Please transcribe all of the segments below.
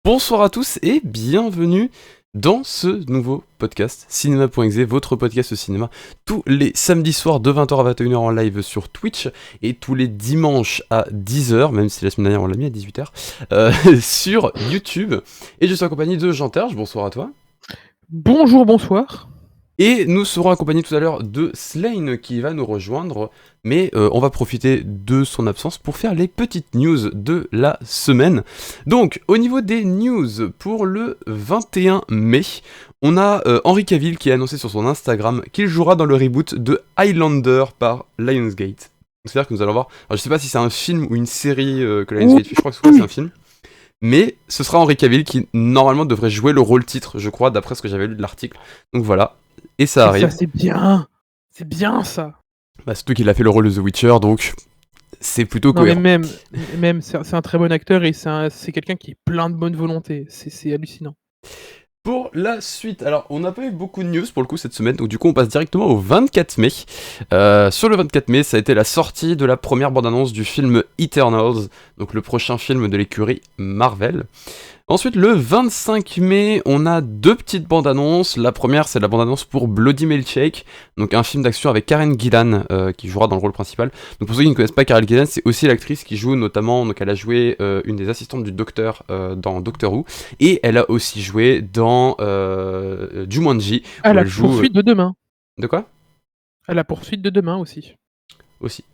Bonsoir à tous et bienvenue dans ce nouveau podcast Cinéma.exe, votre podcast cinéma, tous les samedis soirs de 20h à 21h en live sur Twitch et tous les dimanches à 10h, même si la semaine dernière on l'a mis à 18h, sur YouTube. Et je suis accompagné de Jean Terge, bonsoir à toi. Bonjour, bonsoir. Et nous serons accompagnés tout à l'heure de Slane qui va nous rejoindre, mais on va profiter de son absence pour faire les petites news de la semaine. Donc, au niveau des news, pour le 21 mai, on a Henry Cavill qui a annoncé sur son Instagram qu'il jouera dans le reboot de Highlander par Lionsgate. C'est-à-dire que nous allons voir, alors je sais pas si c'est un film ou une série que Lionsgate fait, je crois que c'est un film. Mais ce sera Henry Cavill qui normalement devrait jouer le rôle titre, je crois, d'après ce que j'avais lu de l'article. Donc voilà. Et ça arrive. Ça, c'est bien ça. Bah, c'est toi qui l'a fait le rôle de The Witcher, donc c'est plutôt Non, mais cohérent. même c'est un très bon acteur et c'est quelqu'un qui est plein de bonne volonté. C'est hallucinant. Pour la suite, alors on n'a pas eu beaucoup de news pour le coup cette semaine, donc du coup on passe directement au 24 mai. Sur le 24 mai, ça a été la sortie de la première bande-annonce du film Eternals, donc le prochain film de l'écurie Marvel. Ensuite, le 25 mai, on a deux petites bandes-annonces. La première, c'est la bande-annonce pour Bloody Milkshake, donc un film d'action avec Karen Gillan, qui jouera dans le rôle principal. Donc pour ceux qui ne connaissent pas Karen Gillan, c'est aussi l'actrice qui joue notamment, donc elle a joué une des assistantes du Docteur dans Doctor Who, et elle a aussi joué dans Jumanji, À où la elle joue... poursuite de demain. De quoi ? À la poursuite de demain aussi. Aussi.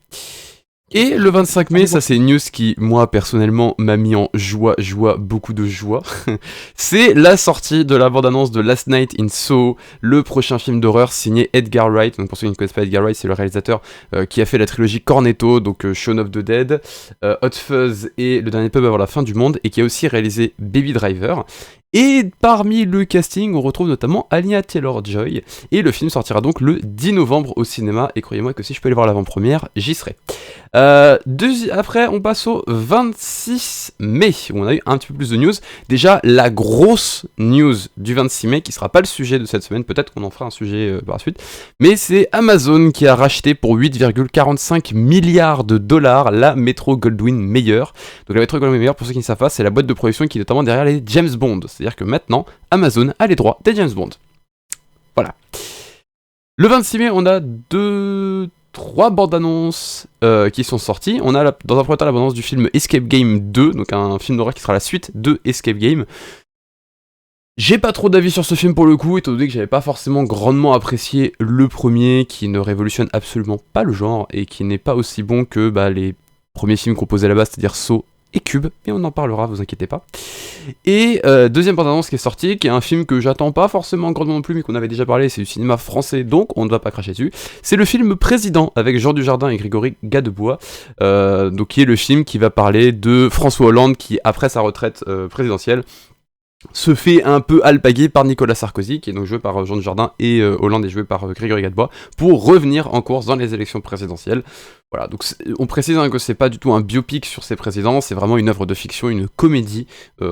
Et le 25 mai, ça c'est une news qui, moi, personnellement, m'a mis en joie, beaucoup de joie. C'est la sortie de la bande-annonce de Last Night in Soho, le prochain film d'horreur signé Edgar Wright. Donc pour ceux qui ne connaissent pas Edgar Wright, c'est le réalisateur qui a fait la trilogie Cornetto, donc Shaun of the Dead, Hot Fuzz et Le Dernier Pub avant la fin du monde, et qui a aussi réalisé Baby Driver. Et parmi le casting, on retrouve notamment Anya Taylor-Joy, et le film sortira donc le 10 novembre au cinéma, et croyez-moi que si je peux aller voir l'avant-première, j'y serai. Après, on passe au 26 mai, où on a eu un petit peu plus de news. Déjà, la grosse news du 26 mai, qui sera pas le sujet de cette semaine, peut-être qu'on en fera un sujet par la suite, mais c'est Amazon qui a racheté pour 8,45 milliards de dollars la Metro-Goldwyn-Mayer. Donc la Metro-Goldwyn-Mayer, pour ceux qui ne savent pas, c'est la boîte de production qui est notamment derrière les James Bond. C'est-à-dire que maintenant, Amazon a les droits des James Bond. Voilà. Le 26 mai, on a trois bandes annonces qui sont sorties. On a dans un premier temps la bande annonce du film Escape Game 2, donc un film d'horreur qui sera la suite de Escape Game. J'ai pas trop d'avis sur ce film pour le coup, étant donné que j'avais pas forcément grandement apprécié le premier, qui ne révolutionne absolument pas le genre et qui n'est pas aussi bon que les premiers films qu'on posait là-bas, c'est-à-dire Saw et Cube, et on en parlera, vous inquiétez pas. Et deuxième bande-annonce qui est sortie, qui est un film que j'attends pas forcément grandement non plus, mais qu'on avait déjà parlé, c'est du cinéma français, donc on ne va pas cracher dessus. C'est le film Président, avec Jean Dujardin et Grégory Gadebois, donc qui est le film qui va parler de François Hollande, qui après sa retraite présidentielle, se fait un peu alpaguer par Nicolas Sarkozy, qui est donc joué par Jean Dujardin, et Hollande est joué par Grégory Gadebois, pour revenir en course dans les élections présidentielles. Voilà, donc on précise que c'est pas du tout un biopic sur ces présidents, c'est vraiment une œuvre de fiction, une comédie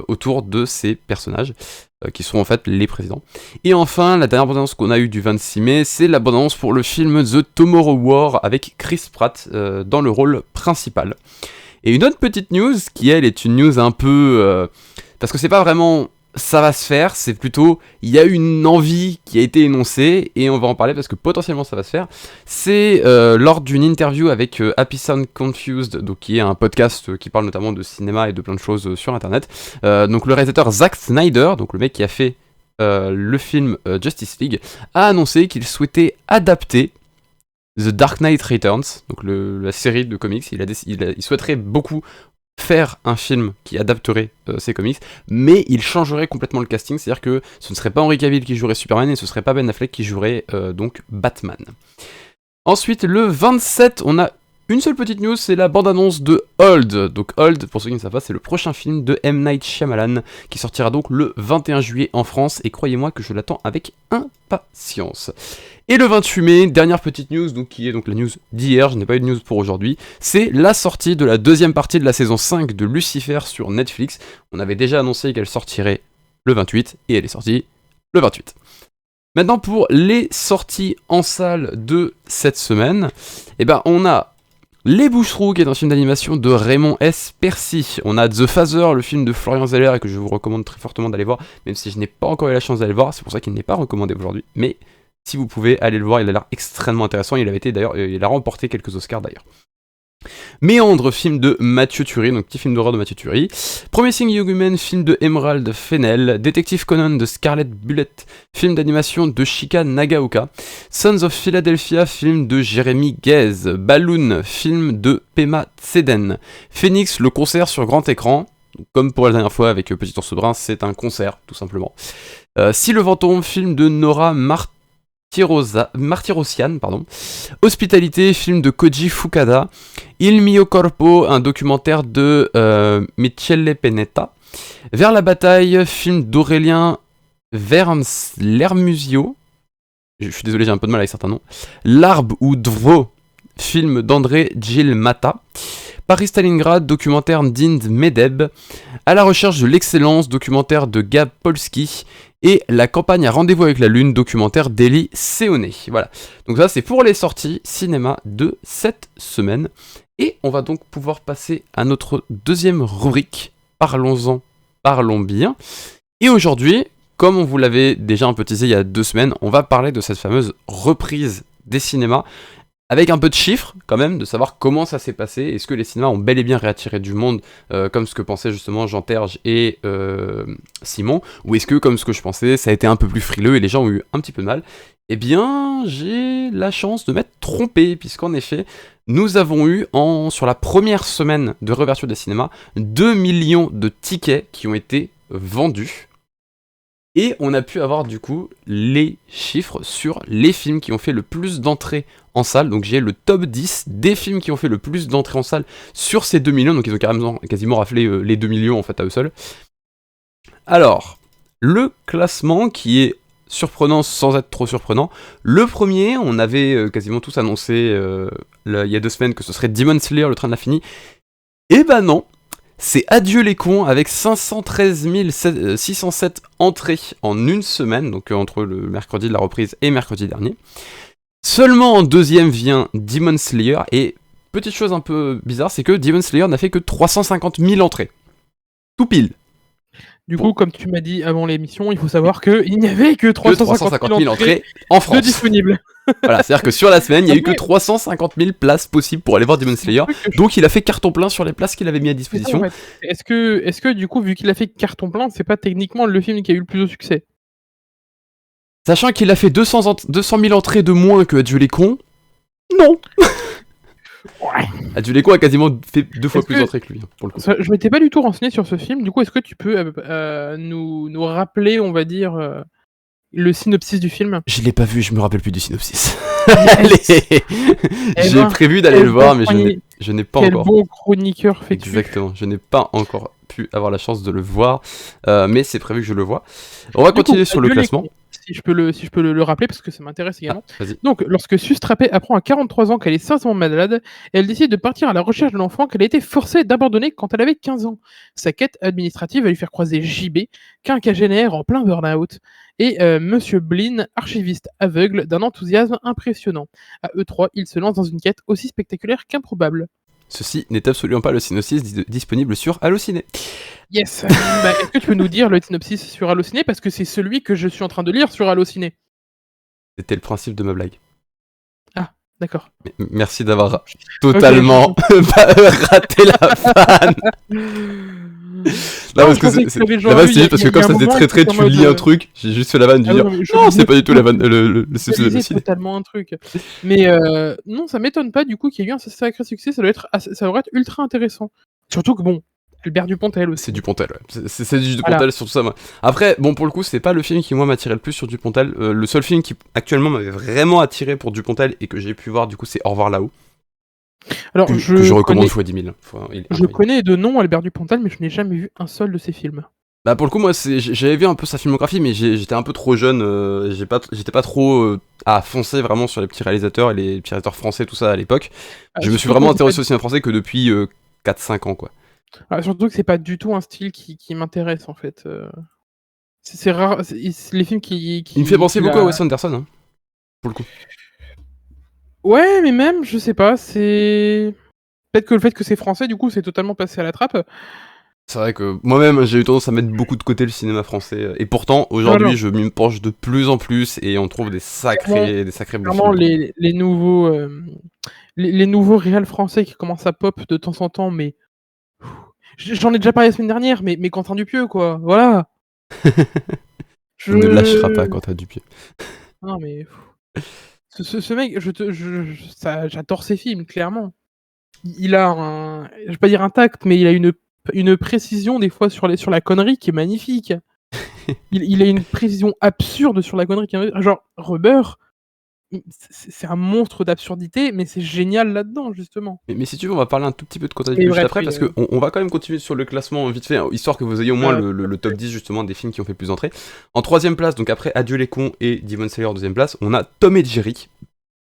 autour de ces personnages, qui sont en fait les présidents. Et enfin, la dernière bande-annonce qu'on a eue du 26 mai, c'est la bande-annonce pour le film The Tomorrow War, avec Chris Pratt dans le rôle principal. Et une autre petite news, qui elle est une news un peu... parce que c'est pas vraiment... ça va se faire, c'est plutôt, il y a une envie qui a été énoncée, et on va en parler parce que potentiellement ça va se faire. C'est lors d'une interview avec Happy Sound Confused, donc qui est un podcast qui parle notamment de cinéma et de plein de choses sur internet. Donc le réalisateur Zack Snyder, donc le mec qui a fait le film Justice League, a annoncé qu'il souhaitait adapter The Dark Knight Returns, donc la série de comics. Il souhaiterait beaucoup faire un film qui adapterait ces comics, mais il changerait complètement le casting, c'est-à-dire que ce ne serait pas Henry Cavill qui jouerait Superman et ce serait pas Ben Affleck qui jouerait donc Batman. Ensuite, le 27, on a une seule petite news, c'est la bande-annonce de Old. Donc Old, pour ceux qui ne savent pas, c'est le prochain film de M. Night Shyamalan, qui sortira donc le 21 juillet en France, et croyez-moi que je l'attends avec impatience. Et le 28 mai, dernière petite news, donc, qui est donc la news d'hier, je n'ai pas eu de news pour aujourd'hui, c'est la sortie de la deuxième partie de la saison 5 de Lucifer sur Netflix. On avait déjà annoncé qu'elle sortirait le 28, et elle est sortie le 28. Maintenant, pour les sorties en salle de cette semaine, on a Les Boucherous, qui est un film d'animation de Raymond S. Percy. On a The Father, le film de Florian Zeller, et que je vous recommande très fortement d'aller voir, même si je n'ai pas encore eu la chance d'aller le voir, c'est pour ça qu'il n'est pas recommandé aujourd'hui. Mais si vous pouvez aller le voir, il a l'air extrêmement intéressant. Il avait été d'ailleurs, il a remporté quelques Oscars d'ailleurs. Méandre, film de Mathieu Turi, donc petit film d'horreur de Mathieu Turi. Promising Young Woman, film de Emerald Fennell. Détective Conan de Scarlett Bullet, film d'animation de Shika Nagaoka. Sons of Philadelphia, film de Jérémy Guez. Balloon, film de Pema Tseden. Phoenix, le concert sur grand écran. Comme pour la dernière fois avec Petit Ours Brun, c'est un concert, tout simplement. Si le vent tombe, film de Nora Martirosian, pardon. Hospitalité, film de Koji Fukada. Il mio corpo, un documentaire de Michele Penetta. Vers la bataille, film d'Aurélien Verns Lermusio. Je suis désolé, j'ai un peu de mal avec certains noms. L'Arbre ou Dvo, film d'André Gil Mata. Paris-Stalingrad, documentaire d'Inde Medeb. À la recherche de l'excellence, documentaire de Gab Polski. Et La campagne à rendez-vous avec la lune, documentaire d'Elie Seoné. Voilà, donc ça c'est pour les sorties cinéma de cette semaine. Et on va donc pouvoir passer à notre deuxième rubrique, Parlons-en, parlons bien. Et aujourd'hui, comme on vous l'avait déjà un peu teasé il y a 2 semaines, on va parler de cette fameuse reprise des cinémas, avec un peu de chiffres quand même, de savoir comment ça s'est passé, est-ce que les cinémas ont bel et bien réattiré du monde, comme ce que pensaient justement Jean Terge et Simon, ou est-ce que, comme ce que je pensais, ça a été un peu plus frileux et les gens ont eu un petit peu de mal. Eh bien, j'ai la chance de m'être trompé, puisqu'en effet, nous avons eu, sur la première semaine de réouverture des cinémas, 2 millions de tickets qui ont été vendus. Et on a pu avoir du coup les chiffres sur les films qui ont fait le plus d'entrées en salle. Donc j'ai le top 10 des films qui ont fait le plus d'entrées en salle sur ces 2 millions. Donc ils ont quasiment raflé les 2 millions en fait à eux seuls. Alors, le classement qui est surprenant sans être trop surprenant. Le premier, on avait quasiment tous annoncé il y a 2 semaines que ce serait Demon Slayer, le train de l'infini. Et bah non, c'est Adieu les cons avec 513 607 entrées en une semaine, donc entre le mercredi de la reprise et mercredi dernier. Seulement en deuxième vient Demon Slayer, et petite chose un peu bizarre, c'est que Demon Slayer n'a fait que 350 000 entrées. Tout pile. Du coup, comme tu m'as dit avant l'émission, il faut savoir qu'il n'y avait que 350 000 entrées en France. de disponibles. Voilà, c'est-à-dire que sur la semaine, il n'y a eu que 350 000 places possibles pour aller voir Demon Slayer. Donc il a fait carton plein sur les places qu'il avait mis à disposition. En fait. Est-ce que du coup, vu qu'il a fait carton plein, c'est pas techniquement le film qui a eu le plus de succès? Sachant qu'il a fait 200 000 entrées de moins que Adieu les cons, non. Ouais. Adieu les cons a quasiment fait 2 fois plus d'entrées que lui, pour le coup. Je m'étais pas du tout renseigné sur ce film, du coup, est-ce que tu peux nous rappeler, on va dire, le synopsis du film? Je l'ai pas vu, je me rappelle plus du synopsis. Yes. J'ai prévu d'aller le voir, mais je n'ai pas encore. Quel bon chroniqueur fais-tu? Exactement, je n'ai pas encore pu avoir la chance de le voir, mais c'est prévu que je le vois. On va continuer sur le classement. Si je peux le rappeler, parce que ça m'intéresse également. Vas-y. Donc, lorsque Sustrapé apprend à 43 ans qu'elle est sérieusement malade, elle décide de partir à la recherche de l'enfant qu'elle a été forcée d'abandonner quand elle avait 15 ans. Sa quête administrative va lui faire croiser JB, quinquagénaire en plein burn-out, et Monsieur Blin, archiviste aveugle d'un enthousiasme impressionnant. À eux trois, ils se lancent dans une quête aussi spectaculaire qu'improbable. Ceci n'est absolument pas le synopsis disponible sur Allociné. Yes. Est-ce que tu peux nous dire le synopsis sur Allociné, parce que c'est celui que je suis en train de lire sur Allociné. C'était le principe de ma blague. Ah, d'accord. Merci d'avoir totalement raté la vanne. Non, parce que la vanne, c'est juste parce que comme ça faisait très tu lis un truc, j'ai juste fait la vanne du dire non, c'est pas du tout la vanne, le c'est totalement un truc. Mais non, ça m'étonne pas du coup qu'il y ait eu un sacré succès, ça devrait être ultra intéressant. Surtout que bon, Albert Dupontel aussi. C'est Dupontel, ouais. C'est du Dupontel sur tout ça. Moi. Après, bon, pour le coup, c'est pas le film qui, moi, m'attirait le plus sur Dupontel. Le seul film qui, actuellement, m'avait vraiment attiré pour Dupontel et que j'ai pu voir, du coup, c'est Au revoir là-haut. Alors, que je recommande fois 10 000. Je connais de nom Albert Dupontel, mais je n'ai jamais vu un seul de ses films. Bah, pour le coup, moi, j'avais vu un peu sa filmographie, mais j'étais un peu trop jeune. J'étais pas trop à foncer vraiment sur les petits réalisateurs et les petits réalisateurs français, tout ça à l'époque. Je me suis vraiment intéressé au cinéma français que depuis 4-5 ans, quoi. Ah, surtout que c'est pas du tout un style qui m'intéresse en fait. C'est rare, les films qui. Il me fait penser beaucoup à Wes Anderson, hein, pour le coup. Ouais, mais même, je sais pas, c'est. Peut-être que le fait que c'est français, du coup, c'est totalement passé à la trappe. C'est vrai que moi-même, j'ai eu tendance à mettre beaucoup de côté le cinéma français. Et pourtant, Voilà. aujourd'hui, je m'y penche de plus en plus et on trouve Clairement, des sacrés bons clairement films, quoi. les nouveaux, les nouveaux réals français qui commencent à pop de temps en temps, mais j'en ai déjà parlé la semaine dernière, mais Quentin Dupieux, quoi. Voilà. On ne lâchera Je pas quand t'as du pied. non, mais ce mec, j'adore ses films, clairement. Il a un, je vais pas dire un tact, mais il a une précision des fois sur la connerie qui est magnifique. Il a une précision absurde sur la connerie qui est genre Rubber, c'est un monstre d'absurdité, mais c'est génial là-dedans justement. Mais si tu veux, on va parler un tout petit peu de Quentin Et Dupieux juste bref, après, oui, parce qu'on on va quand même continuer sur le classement vite fait, hein, histoire que vous ayez au moins le top 10 justement des films qui ont fait le plus d'entrées. En troisième place, donc après Adieu les cons et Demon Slayer en deuxième place, on a Tom et Jerry,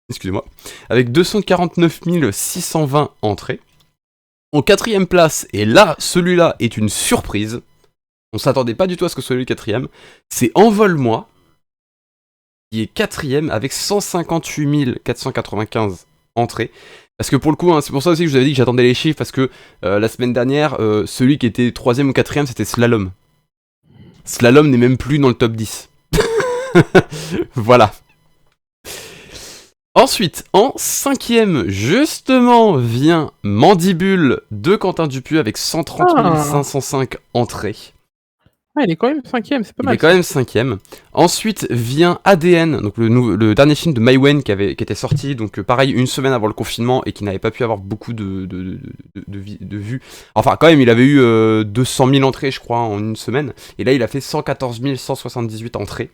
excusez-moi, avec 249 620 entrées. En quatrième place, et là, celui-là est une surprise, on s'attendait pas du tout à ce que ce soit le quatrième, c'est Envole-moi, qui est quatrième avec 158 495 entrées. Parce que pour le coup, hein, c'est pour ça aussi que je vous avais dit que j'attendais les chiffres, parce que la semaine dernière, celui qui était troisième ou quatrième, c'était Slalom. Slalom n'est même plus dans le top 10. Voilà. Ensuite, en cinquième, justement, vient Mandibule de Quentin Dupieux avec 130 Ah, 505 entrées. ah, il est quand même cinquième, c'est pas Il est mal quand ça. même cinquième. Ensuite vient ADN, donc le dernier film de Mai Wen qui était sorti, donc pareil, une semaine avant le confinement et qui n'avait pas pu avoir beaucoup de vues. Enfin, quand même, il avait eu 200 000 entrées, je crois, en une semaine. Et là, il a fait 114 178 entrées.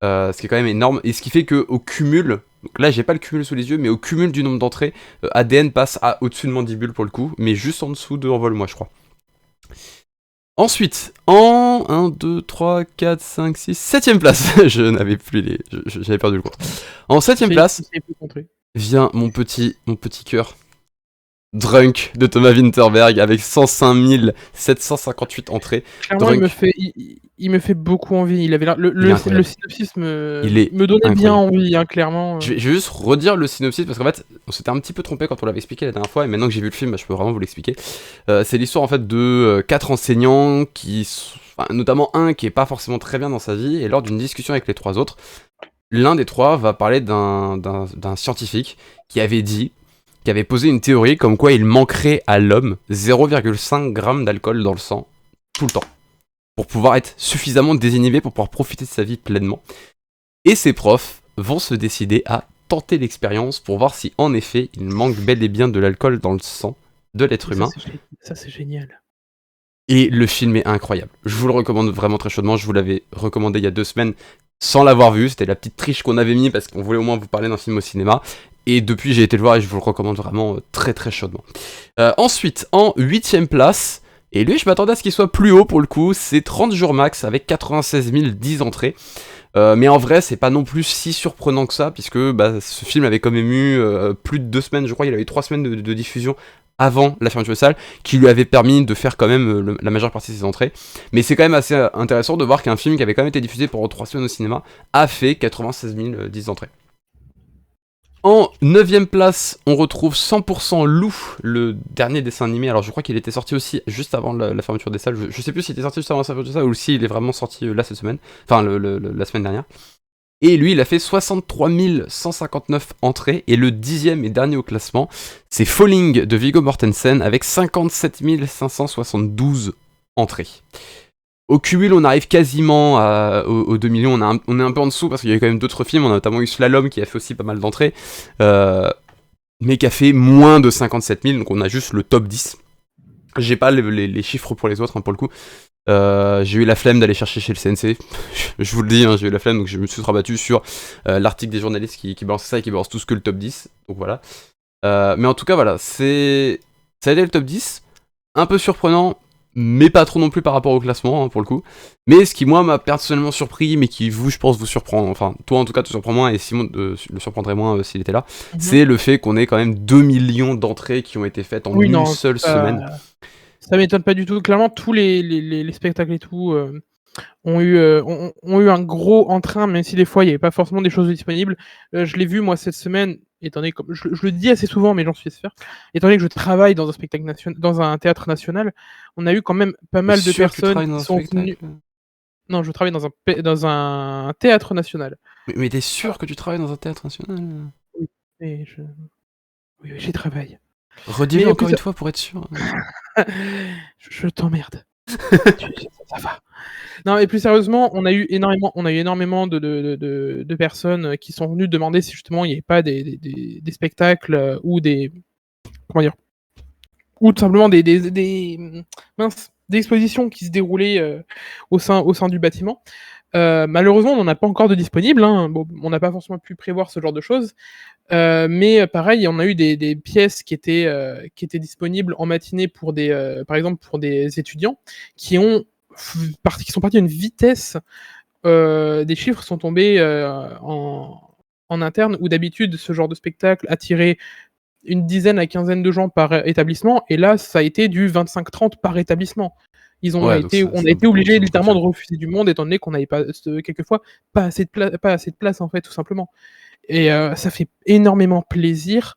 Ce qui est quand même énorme. Et ce qui fait qu'au cumul, donc là, j'ai pas le cumul sous les yeux, mais au cumul du nombre d'entrées, ADN passe au-dessus de Mandibule pour le coup, mais juste en dessous de Envole-moi, je crois. Ensuite, en 1, 2, 3, 4, 5, 6, 7ème place, je n'avais plus les... J'avais perdu le compte. En 7ème place, C'est plus compris. vient mon petit cœur. Drunk de Thomas Winterberg avec 105 758 entrées. Clairement, Drunk, il me fait beaucoup envie. Il avait il est le incroyable. synopsis Il est me donnait bien incroyable. envie, hein, clairement. Je vais juste redire le synopsis parce qu'en fait, on s'était un petit peu trompé quand on l'avait expliqué la dernière fois et maintenant que j'ai vu le film, bah, je peux vraiment vous l'expliquer. C'est l'histoire en fait de 4 enseignants enfin, notamment un qui est pas forcément très bien dans sa vie et lors d'une discussion avec les 3 autres, l'un des 3 va parler d'un scientifique qui avait posé une théorie comme quoi il manquerait à l'homme 0,5 g d'alcool dans le sang tout le temps pour pouvoir être suffisamment désinhibé pour pouvoir profiter de sa vie pleinement. Et ces profs vont se décider à tenter l'expérience pour voir si en effet il manque bel et bien de l'alcool dans le sang de l'être humain. Ça, c'est génial. Et le film est incroyable. Je vous le recommande vraiment très chaudement. Je vous l'avais recommandé il y a 2 semaines sans l'avoir vu. C'était la petite triche qu'on avait mis parce qu'on voulait au moins vous parler d'un film au cinéma. Et depuis j'ai été le voir et je vous le recommande vraiment très très chaudement. Ensuite, en 8ème place, et lui je m'attendais à ce qu'il soit plus haut pour le coup, c'est 30 jours max avec 96 010 entrées. Mais en vrai, c'est pas non plus si surprenant que ça, puisque bah, ce film avait quand même eu plus de 2 semaines, je crois, il a eu 3 semaines de diffusion avant la fermeture de salle, qui lui avait permis de faire quand même la majeure partie de ses entrées. Mais c'est quand même assez intéressant de voir qu'un film qui avait quand même été diffusé pendant 3 semaines au cinéma a fait 96 010 entrées. En 9ème place, on retrouve 100% Lou, le dernier dessin animé. Alors je crois qu'il était sorti aussi juste avant la fermeture des salles. Je sais plus s'il était sorti juste avant la fermeture des salles ou s'il est vraiment sorti là cette semaine. Enfin la semaine dernière. Et lui, il a fait 63 159 entrées. Et le 10ème et dernier au classement, c'est Falling de Viggo Mortensen avec 57 572 entrées. Au cumul, on arrive quasiment aux 2 millions. On est un peu en dessous parce qu'il y a quand même d'autres films. On a notamment eu Slalom qui a fait aussi pas mal d'entrées, mais qui a fait moins de 57 000. Donc on a juste le top 10. J'ai pas les chiffres pour les autres, hein, pour le coup. J'ai eu la flemme d'aller chercher chez le CNC. Je vous le dis, hein, j'ai eu la flemme. Donc je me suis rabattu sur l'article des journalistes qui balancent ça et qui balancent tout ce que le top 10. Donc voilà. Mais en tout cas, voilà. Ça a été le top 10. Un peu surprenant, mais pas trop non plus par rapport au classement, hein, pour le coup. Mais ce qui, moi, m'a personnellement surpris, mais qui, vous, je pense, vous surprend, enfin, toi, en tout cas, te surprend moins, et Simon le surprendrait moins s'il était là, c'est le fait qu'on ait quand même 2 millions d'entrées qui ont été faites en une seule semaine. Ça m'étonne pas du tout. Clairement, tous les spectacles et tout, ont eu un gros entrain, même si des fois il n'y avait pas forcément des choses disponibles. Je l'ai vu moi cette semaine, étant donné comme je le dis assez souvent, mais j'en suis fier. Étant donné que je travaille dans un spectacle dans un théâtre national, on a eu quand même pas T'es mal de sûr que tu personnes travailles dans qui un sont venues. spectacle? Non, je travaille dans un théâtre national. Mais t'es sûr que tu travailles dans un théâtre national? Oui, et oui, oui, j'y travaille. Redis-le Mais encore plus une fois pour être sûr. je t'emmerde. Ça va. Non, et plus sérieusement, on a eu énormément de personnes qui sont venues demander si justement il n'y avait pas des spectacles ou des. Comment dire? Ou tout simplement mince, des expositions qui se déroulaient au sein du bâtiment. Malheureusement, on n'en a pas encore de disponibles. Hein. Bon, on n'a pas forcément pu prévoir ce genre de choses. Mais pareil, on a eu des pièces qui étaient disponibles en matinée pour par exemple pour des étudiants qui qui sont partis à une vitesse. Des chiffres sont tombés en interne où d'habitude ce genre de spectacle attirait une dizaine à quinzaine de gens par établissement, et là ça a été du 25-30 par établissement. Ouais, donc On a ça a été beaucoup, obligé ça a beaucoup littéralement attiré. de refuser du monde étant donné qu'on n'avait pas, quelquefois, pas assez de place en fait, tout simplement. Et ça fait énormément plaisir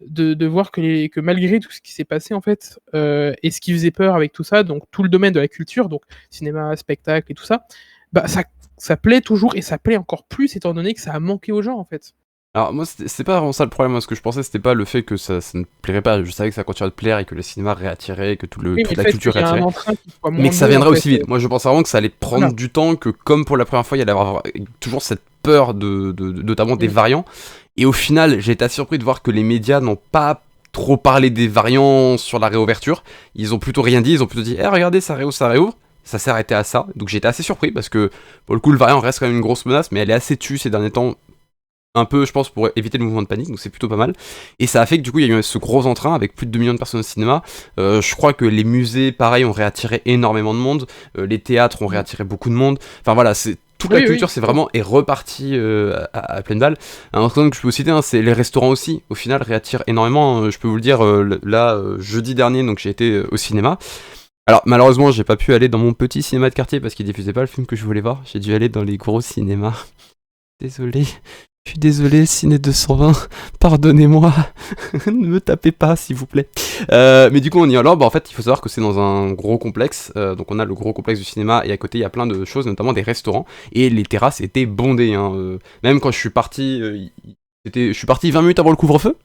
de voir que malgré tout ce qui s'est passé en fait, et ce qui faisait peur avec tout ça, donc tout le domaine de la culture, donc cinéma, spectacle et tout ça, bah ça plaît toujours et ça plaît encore plus étant donné que ça a manqué aux gens en fait. Alors moi c'était pas vraiment ça le problème, moi ce que je pensais c'était pas le fait que ça ne plairait pas, je savais que ça continuerait de plaire et que le cinéma réattirait, que Oui, mais toute le la fait culture qu'il y a un réattirait, entrain qui soit mais que ça moindré en viendrait fait, aussi vite. Moi je pensais vraiment que ça allait prendre voilà. du temps, que comme pour la première fois il y allait avoir toujours cette peur notamment des Mmh. variants, et au final j'ai été assez surpris de voir que les médias n'ont pas trop parlé des variants sur la réouverture, ils ont plutôt rien dit, ils ont plutôt dit « Eh regardez ça réouvre », ça s'est arrêté à ça, donc j'ai été assez surpris parce que pour le coup le variant reste quand même une grosse menace, mais elle est assez tue ces derniers temps, un peu, je pense, pour éviter le mouvement de panique, donc c'est plutôt pas mal. Et ça a fait que du coup, il y a eu ce gros entrain avec plus de 2 millions de personnes au cinéma. Je crois que les musées, pareil, ont réattiré énormément de monde. Les théâtres ont Mmh. réattiré beaucoup de monde. Enfin voilà, toute la Oui, oui, culture, c'est vraiment est repartie à pleine balle. Un autre exemple que je peux vous citer, hein, c'est les restaurants aussi. Au final, réattirent énormément. Je peux vous le dire, là, jeudi dernier, donc j'ai été au cinéma. Alors malheureusement, j'ai pas pu aller dans mon petit cinéma de quartier parce qu'il diffusait pas le film que je voulais voir. J'ai dû aller dans les gros cinémas. Désolé. Je suis désolé, Ciné 220, pardonnez-moi, ne me tapez pas s'il vous plaît. Mais du coup on y alors, bah en fait il faut savoir que c'est dans un gros complexe, donc on a le gros complexe du cinéma et à côté il y a plein de choses, notamment des restaurants, et les terrasses étaient bondées, hein. Même quand je suis parti, je suis parti 20 minutes avant le couvre-feu,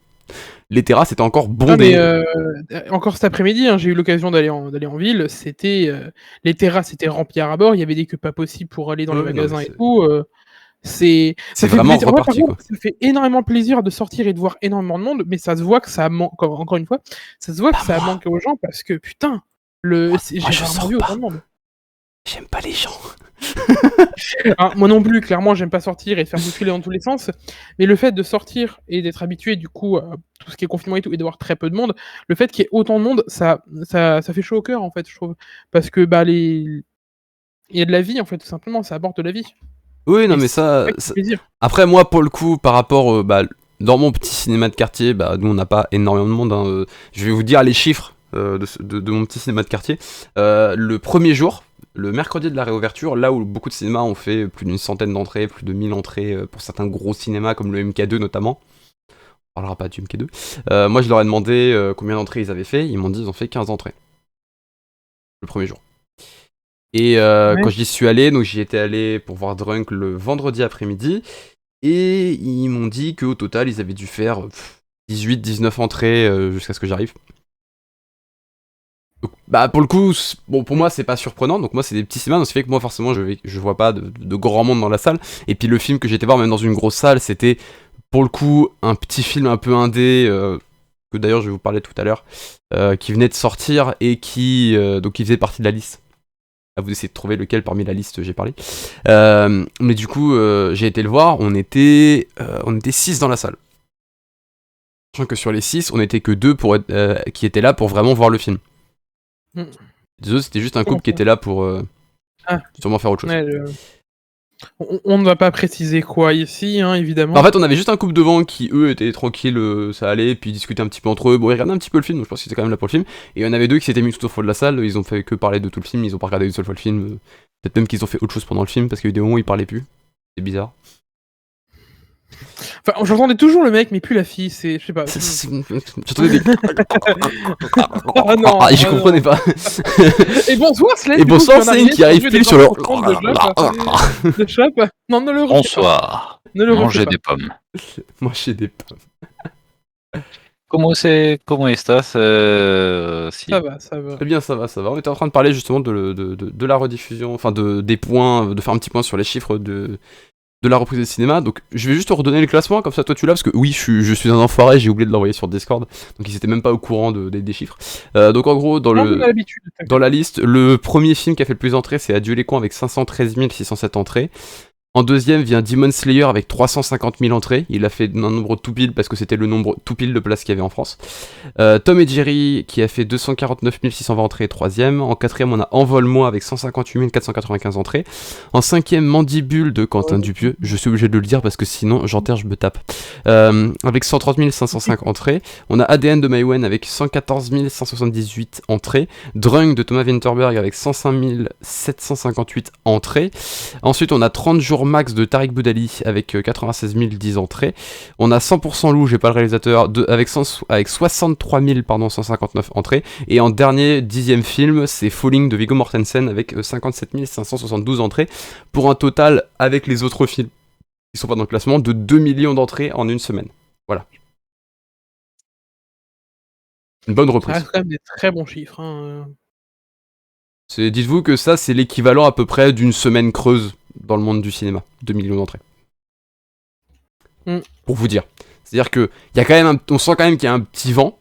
les terrasses étaient encore Ah mais bondées. encore cet après-midi, hein, j'ai eu l'occasion d'aller en ville, les terrasses étaient remplies à ras-bord, il y avait des queues pas possibles pour aller dans les Ouais, non mais magasins et tout. c'est Ça fait vraiment plaisir. Moi, par reparti contre, quoi. ça fait énormément plaisir de sortir et de voir énormément de monde, mais ça se voit que encore une fois, ça se voit que Pas ça a moi, manqué aux gens parce que putain, moi j'ai je rarement sors vu autant pas, de monde. j'aime pas les gens. Hein, moi non plus, clairement, j'aime pas sortir et faire bousculer dans tous les sens, mais le fait de sortir et d'être habitué du coup à tout ce qui est confinement et tout, et de voir très peu de monde, le fait qu'il y ait autant de monde, ça fait chaud au cœur en fait, je trouve, parce que bah il y a de la vie en fait, tout simplement, ça apporte de la vie. Oui non Et mais c'est ça qui fait plaisir. Après moi pour le coup par rapport bah, dans mon petit cinéma de quartier, bah nous on n'a pas énormément de monde, hein, je vais vous dire les chiffres de mon petit cinéma de quartier. Le premier jour, le mercredi de la réouverture, là où beaucoup de cinémas ont fait plus d'une centaine d'entrées, plus de 1000 entrées pour certains gros cinémas comme le MK2 notamment. On parlera pas du MK2. Moi je leur ai demandé combien d'entrées ils avaient fait, ils m'ont dit ils ont fait 15 entrées le premier jour. Et Ouais. quand j'y suis allé, donc j'y étais allé pour voir Drunk le vendredi après-midi, et ils m'ont dit qu'au total ils avaient dû faire 18-19 entrées jusqu'à ce que j'arrive. Donc, bah pour le coup, bon pour moi c'est pas surprenant, donc moi c'est des petits cinémas, donc ça fait que moi forcément je vois pas de grand monde dans la salle, et puis le film que j'étais voir même dans une grosse salle, c'était pour le coup un petit film un peu indé, que d'ailleurs je vais vous parler tout à l'heure, qui venait de sortir et donc qui faisait partie de la liste. À vous d'essayer de trouver lequel parmi la liste j'ai parlé. Mais du coup, j'ai été le voir, on était 6 dans la salle. Sachant que sur les 6, on était que 2 qui étaient là pour vraiment voir le film. Mm. Les autres, c'était juste un Comment couple qui ça? était là pour Ah, sûrement faire autre chose. ouais, on ne va pas préciser quoi ici, hein, Bah, en évidemment. fait, on avait juste un couple devant qui, eux, étaient tranquilles, ça allait, puis ils discutaient un petit peu entre eux. Bon, ils regardaient un petit peu le film, donc je pense qu'ils étaient quand même là pour le film. Et il y en avait deux qui s'étaient mis tout au fond de la salle, ils ont fait que parler de tout le film, ils ont pas regardé une seule fois le film. Peut-être même qu'ils ont fait autre chose pendant le film parce qu'il y a eu des moments où ils parlaient plus. C'est bizarre. Enfin, j'entendais toujours le mec, mais plus la fille, c'est. Je sais pas. J'entendais des. Ah non, Ah, je ah comprenais non. pas. Et bonsoir, Slane, Et du coup, bonsoir, tu viens Slane d'arriver, qui arrive tu as pile joué sur des le. 30% de Chop. Non, ne le refais pas. Bonsoir. Ne le refais Mangez pas. des pommes. Moi, j'ai des pommes. Comment estás, si. Ça va, ça va. Très bien, ça va, ça va. On était en train de parler justement de la rediffusion, enfin des points, de faire un petit point sur les chiffres de la reprise de cinéma. Donc je vais juste te redonner le classement, comme ça toi tu l'as, parce que oui, je suis un enfoiré, j'ai oublié de l'envoyer sur Discord, donc ils étaient même pas au courant des chiffres. Donc en gros, Non, on a l'habitude. dans la liste, le premier film qui a fait le plus d'entrées, c'est Adieu les cons avec 513 607 entrées. En deuxième vient Demon Slayer avec 350 000 entrées. Il a fait un nombre tout pile parce que c'était le nombre tout pile de places qu'il y avait en France. Tom et Jerry qui a fait 249 620 entrées, troisième. En quatrième, on a Envole-moi avec 158 495 entrées. En cinquième, Mandibule de Quentin Dupieux. Je suis obligé de le dire parce que sinon, j'enterre, je me tape. Avec 130 505 entrées. On a ADN de Maïwen avec 114 178 entrées. Drunk de Thomas Winterberg avec 105 758 entrées. Ensuite, on a 30 jours max de Tariq Boudali avec 96 010 entrées. On a 100% loup, j'ai pas le réalisateur, avec 63 159 entrées. Et en dernier, 10e film, c'est Falling de Viggo Mortensen avec 57 572 entrées. Pour un total, avec les autres films qui sont pas dans le classement, de 2 millions d'entrées en une semaine. Voilà. Une bonne Ça reprise. reste quand même des très bons chiffres. Hein. Dites-vous que ça, c'est l'équivalent à peu près d'une semaine creuse dans le monde du cinéma. 2 millions d'entrées. Pour vous dire. C'est-à-dire que y a quand même on sent quand même qu'il y a un petit vent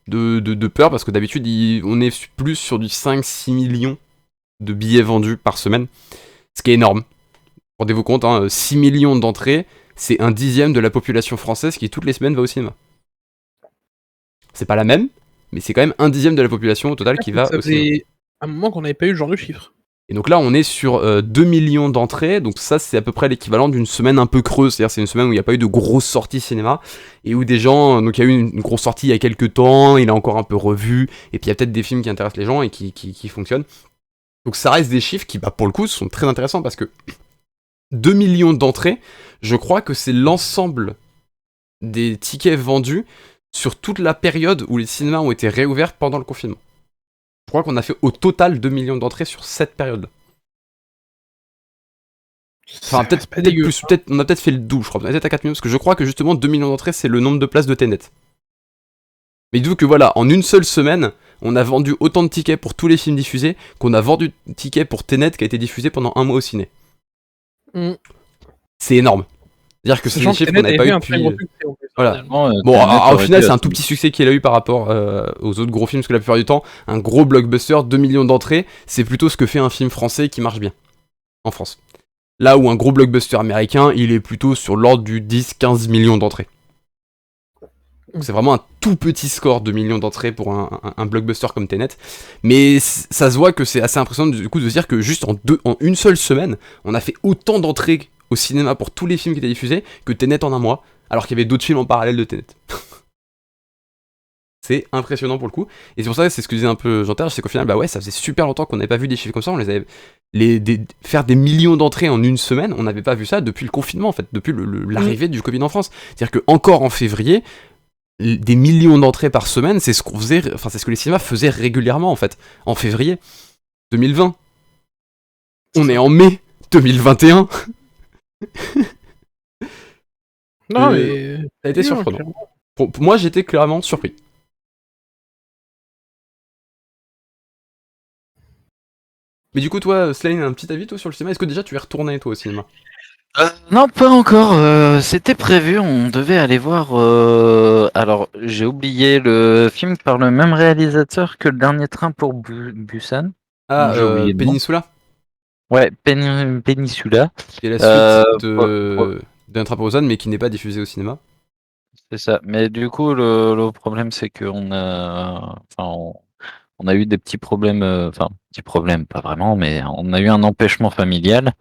de peur, parce que d'habitude, on est plus sur du 5-6 millions de billets vendus par semaine. Ce qui est énorme. Rendez-vous compte, hein, 6 millions d'entrées, c'est un dixième de la population française qui toutes les semaines va au cinéma. C'est pas la même, mais c'est quand même un dixième de la population au total qui va au cinéma. Ça faisait un moment qu'on n'avait pas eu ce genre de chiffres. Et donc là, on est sur 2 millions d'entrées, donc ça, c'est à peu près l'équivalent d'une semaine un peu creuse, c'est-à-dire c'est une semaine où il n'y a pas eu de grosses sorties cinéma, et où des gens, donc il y a eu une grosse sortie il y a quelques temps, il a encore un peu revu, et puis il y a peut-être des films qui intéressent les gens et qui fonctionnent. Donc ça reste des chiffres qui, bah, pour le coup, sont très intéressants, parce que 2 millions d'entrées, je crois que c'est l'ensemble des tickets vendus sur toute la période où les cinémas ont été réouverts pendant le confinement. Je crois qu'on a fait au total 2 millions d'entrées sur cette période. Enfin, peut-être plus, on a peut-être fait le double, je crois. On a peut-être à 4 millions, parce que je crois que justement 2 millions d'entrées, c'est le nombre de places de Tenet. Mais dites-vous que voilà, en une seule semaine, on a vendu autant de tickets pour tous les films diffusés qu'on a vendu de tickets pour Tenet qui a été diffusé pendant un mois au ciné. C'est énorme. C'est-à-dire que c'est des chiffres qu'on n'avait pas eu depuis... Voilà. Bon, au final, c'est un tout petit succès qu'il a eu par rapport aux autres gros films, parce que la plupart du temps, un gros blockbuster, 2 millions d'entrées, c'est plutôt ce que fait un film français qui marche bien, en France. Là où un gros blockbuster américain, il est plutôt sur l'ordre du 10-15 millions d'entrées. Donc c'est vraiment un tout petit score de millions d'entrées pour un blockbuster comme Tenet. Mais ça se voit que c'est assez impressionnant du coup de se dire que juste en une seule semaine, on a fait autant d'entrées au cinéma pour tous les films qui étaient diffusés que Tenet en un mois, alors qu'il y avait d'autres films en parallèle de Tenet. C'est impressionnant pour le coup. Et c'est pour ça que c'est ce que disait un peu Jean-Terre, c'est qu'au final, bah ouais, ça faisait super longtemps qu'on n'avait pas vu des chiffres comme ça. On les avait faire des millions d'entrées en une semaine, on n'avait pas vu ça depuis le confinement en fait, depuis l'arrivée du Covid en France. C'est-à-dire que encore en février, des millions d'entrées par semaine, c'est ce qu'on faisait, enfin c'est ce que les cinémas faisaient régulièrement en fait. En février 2020. On est en mai 2021. Non mais ça a été surprenant. Pour moi, j'étais clairement surpris. Mais du coup, toi, Slane, un petit avis toi sur le cinéma? Est-ce que déjà tu es retourné toi au cinéma? Non, pas encore. C'était prévu. On devait aller voir. Alors, j'ai oublié le film par le même réalisateur que le dernier train pour Busan. Ah, Peninsula. Ouais, Peninsula. Et la suite d'un train pour Busan, mais qui n'est pas diffusé au cinéma. C'est ça. Mais du coup, le problème, c'est qu'on a, on a eu des petits problèmes. Enfin, petits problèmes, pas vraiment, mais on a eu un empêchement familial.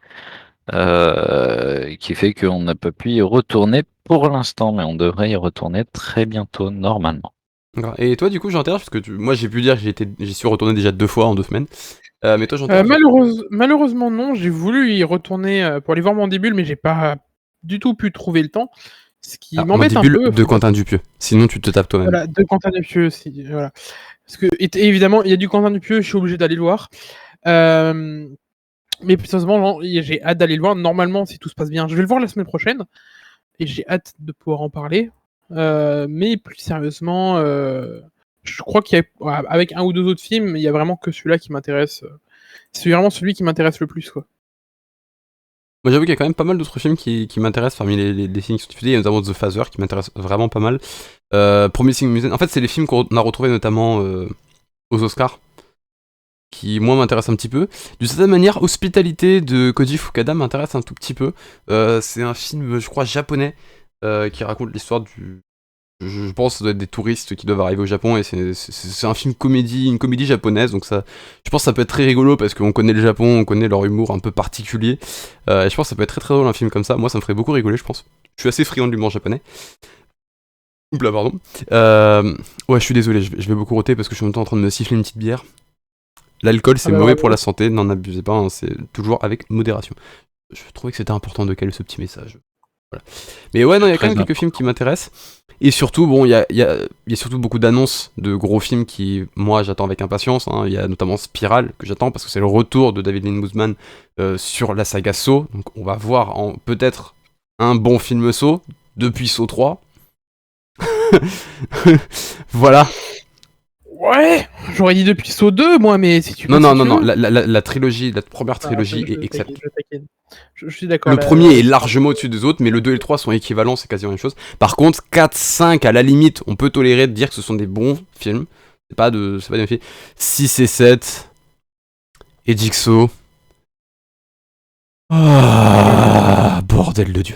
Qui fait qu'on n'a pas pu y retourner pour l'instant, mais on devrait y retourner très bientôt, normalement. Et toi, du coup, j'interroge, parce que moi j'ai pu dire que j'y suis retourné déjà 2 fois en 2 semaines. Mais toi, j'entends. Malheureusement, non. J'ai voulu y retourner pour aller voir Mandibule, mais j'ai pas du tout pu trouver le temps. Ce qui m'embête un Mandibule peu. de Quentin Dupieux. Sinon, tu te tapes toi-même. Voilà, de Quentin Dupieux aussi. Voilà. Parce que, évidemment, il y a du Quentin Dupieux, je suis obligé d'aller le voir. Mais plus sérieusement, j'ai hâte d'aller le voir. Normalement, si tout se passe bien, je vais le voir la semaine prochaine. Et j'ai hâte de pouvoir en parler. Mais plus sérieusement, je crois qu'avec un ou deux autres films, il y a vraiment que celui-là qui m'intéresse. C'est vraiment celui qui m'intéresse le plus, quoi. Moi, j'avoue qu'il y a quand même pas mal d'autres films qui m'intéressent parmi les films qui sont diffusés. Il y a notamment The Father qui m'intéresse vraiment pas mal. Promising Museum. En fait, c'est les films qu'on a retrouvés notamment aux Oscars qui, moi, m'intéressent un petit peu. D'une certaine manière, Hospitalité de Koji Fukada m'intéresse un tout petit peu. C'est un film, je crois, japonais qui raconte l'histoire du. Je pense que ça doit être des touristes qui doivent arriver au Japon et c'est un film une comédie japonaise, donc ça, je pense que ça peut être très rigolo parce qu'on connaît le Japon, on connaît leur humour un peu particulier. Et je pense que ça peut être très très drôle un film comme ça. Moi, ça me ferait beaucoup rigoler, je pense. Je suis assez friand de l'humour japonais. Oups là, pardon. Ouais, je suis désolé, je vais beaucoup roter parce que je suis en même temps en train de me siffler une petite bière. L'alcool, c'est mauvais pour la santé, n'en abusez pas, hein, c'est toujours avec modération. Je trouvais que c'était important de caler ce petit message. Voilà. Mais ouais, non, il y a quand même quelques films qui m'intéressent. Et surtout, bon, il y a surtout beaucoup d'annonces de gros films qui, moi, j'attends avec impatience. Hein. Il y a notamment Spiral, que j'attends parce que c'est le retour de David Lynn Bousman sur la saga Saw. Donc on va voir peut-être un bon film Saw depuis Saw 3. Voilà. Ouais, j'aurais dit depuis Saw 2, moi, mais si tu Non, veux. non, la trilogie, la première trilogie est excellente. Je suis d'accord. Le premier est largement au-dessus des autres, mais le 2 et le 3 sont équivalents, c'est quasiment la même chose. Par contre, 4, 5, à la limite, on peut tolérer de dire que ce sont des bons films. C'est pas des films. 6 et 7, et Jigsaw. Ah, bordel de Dieu.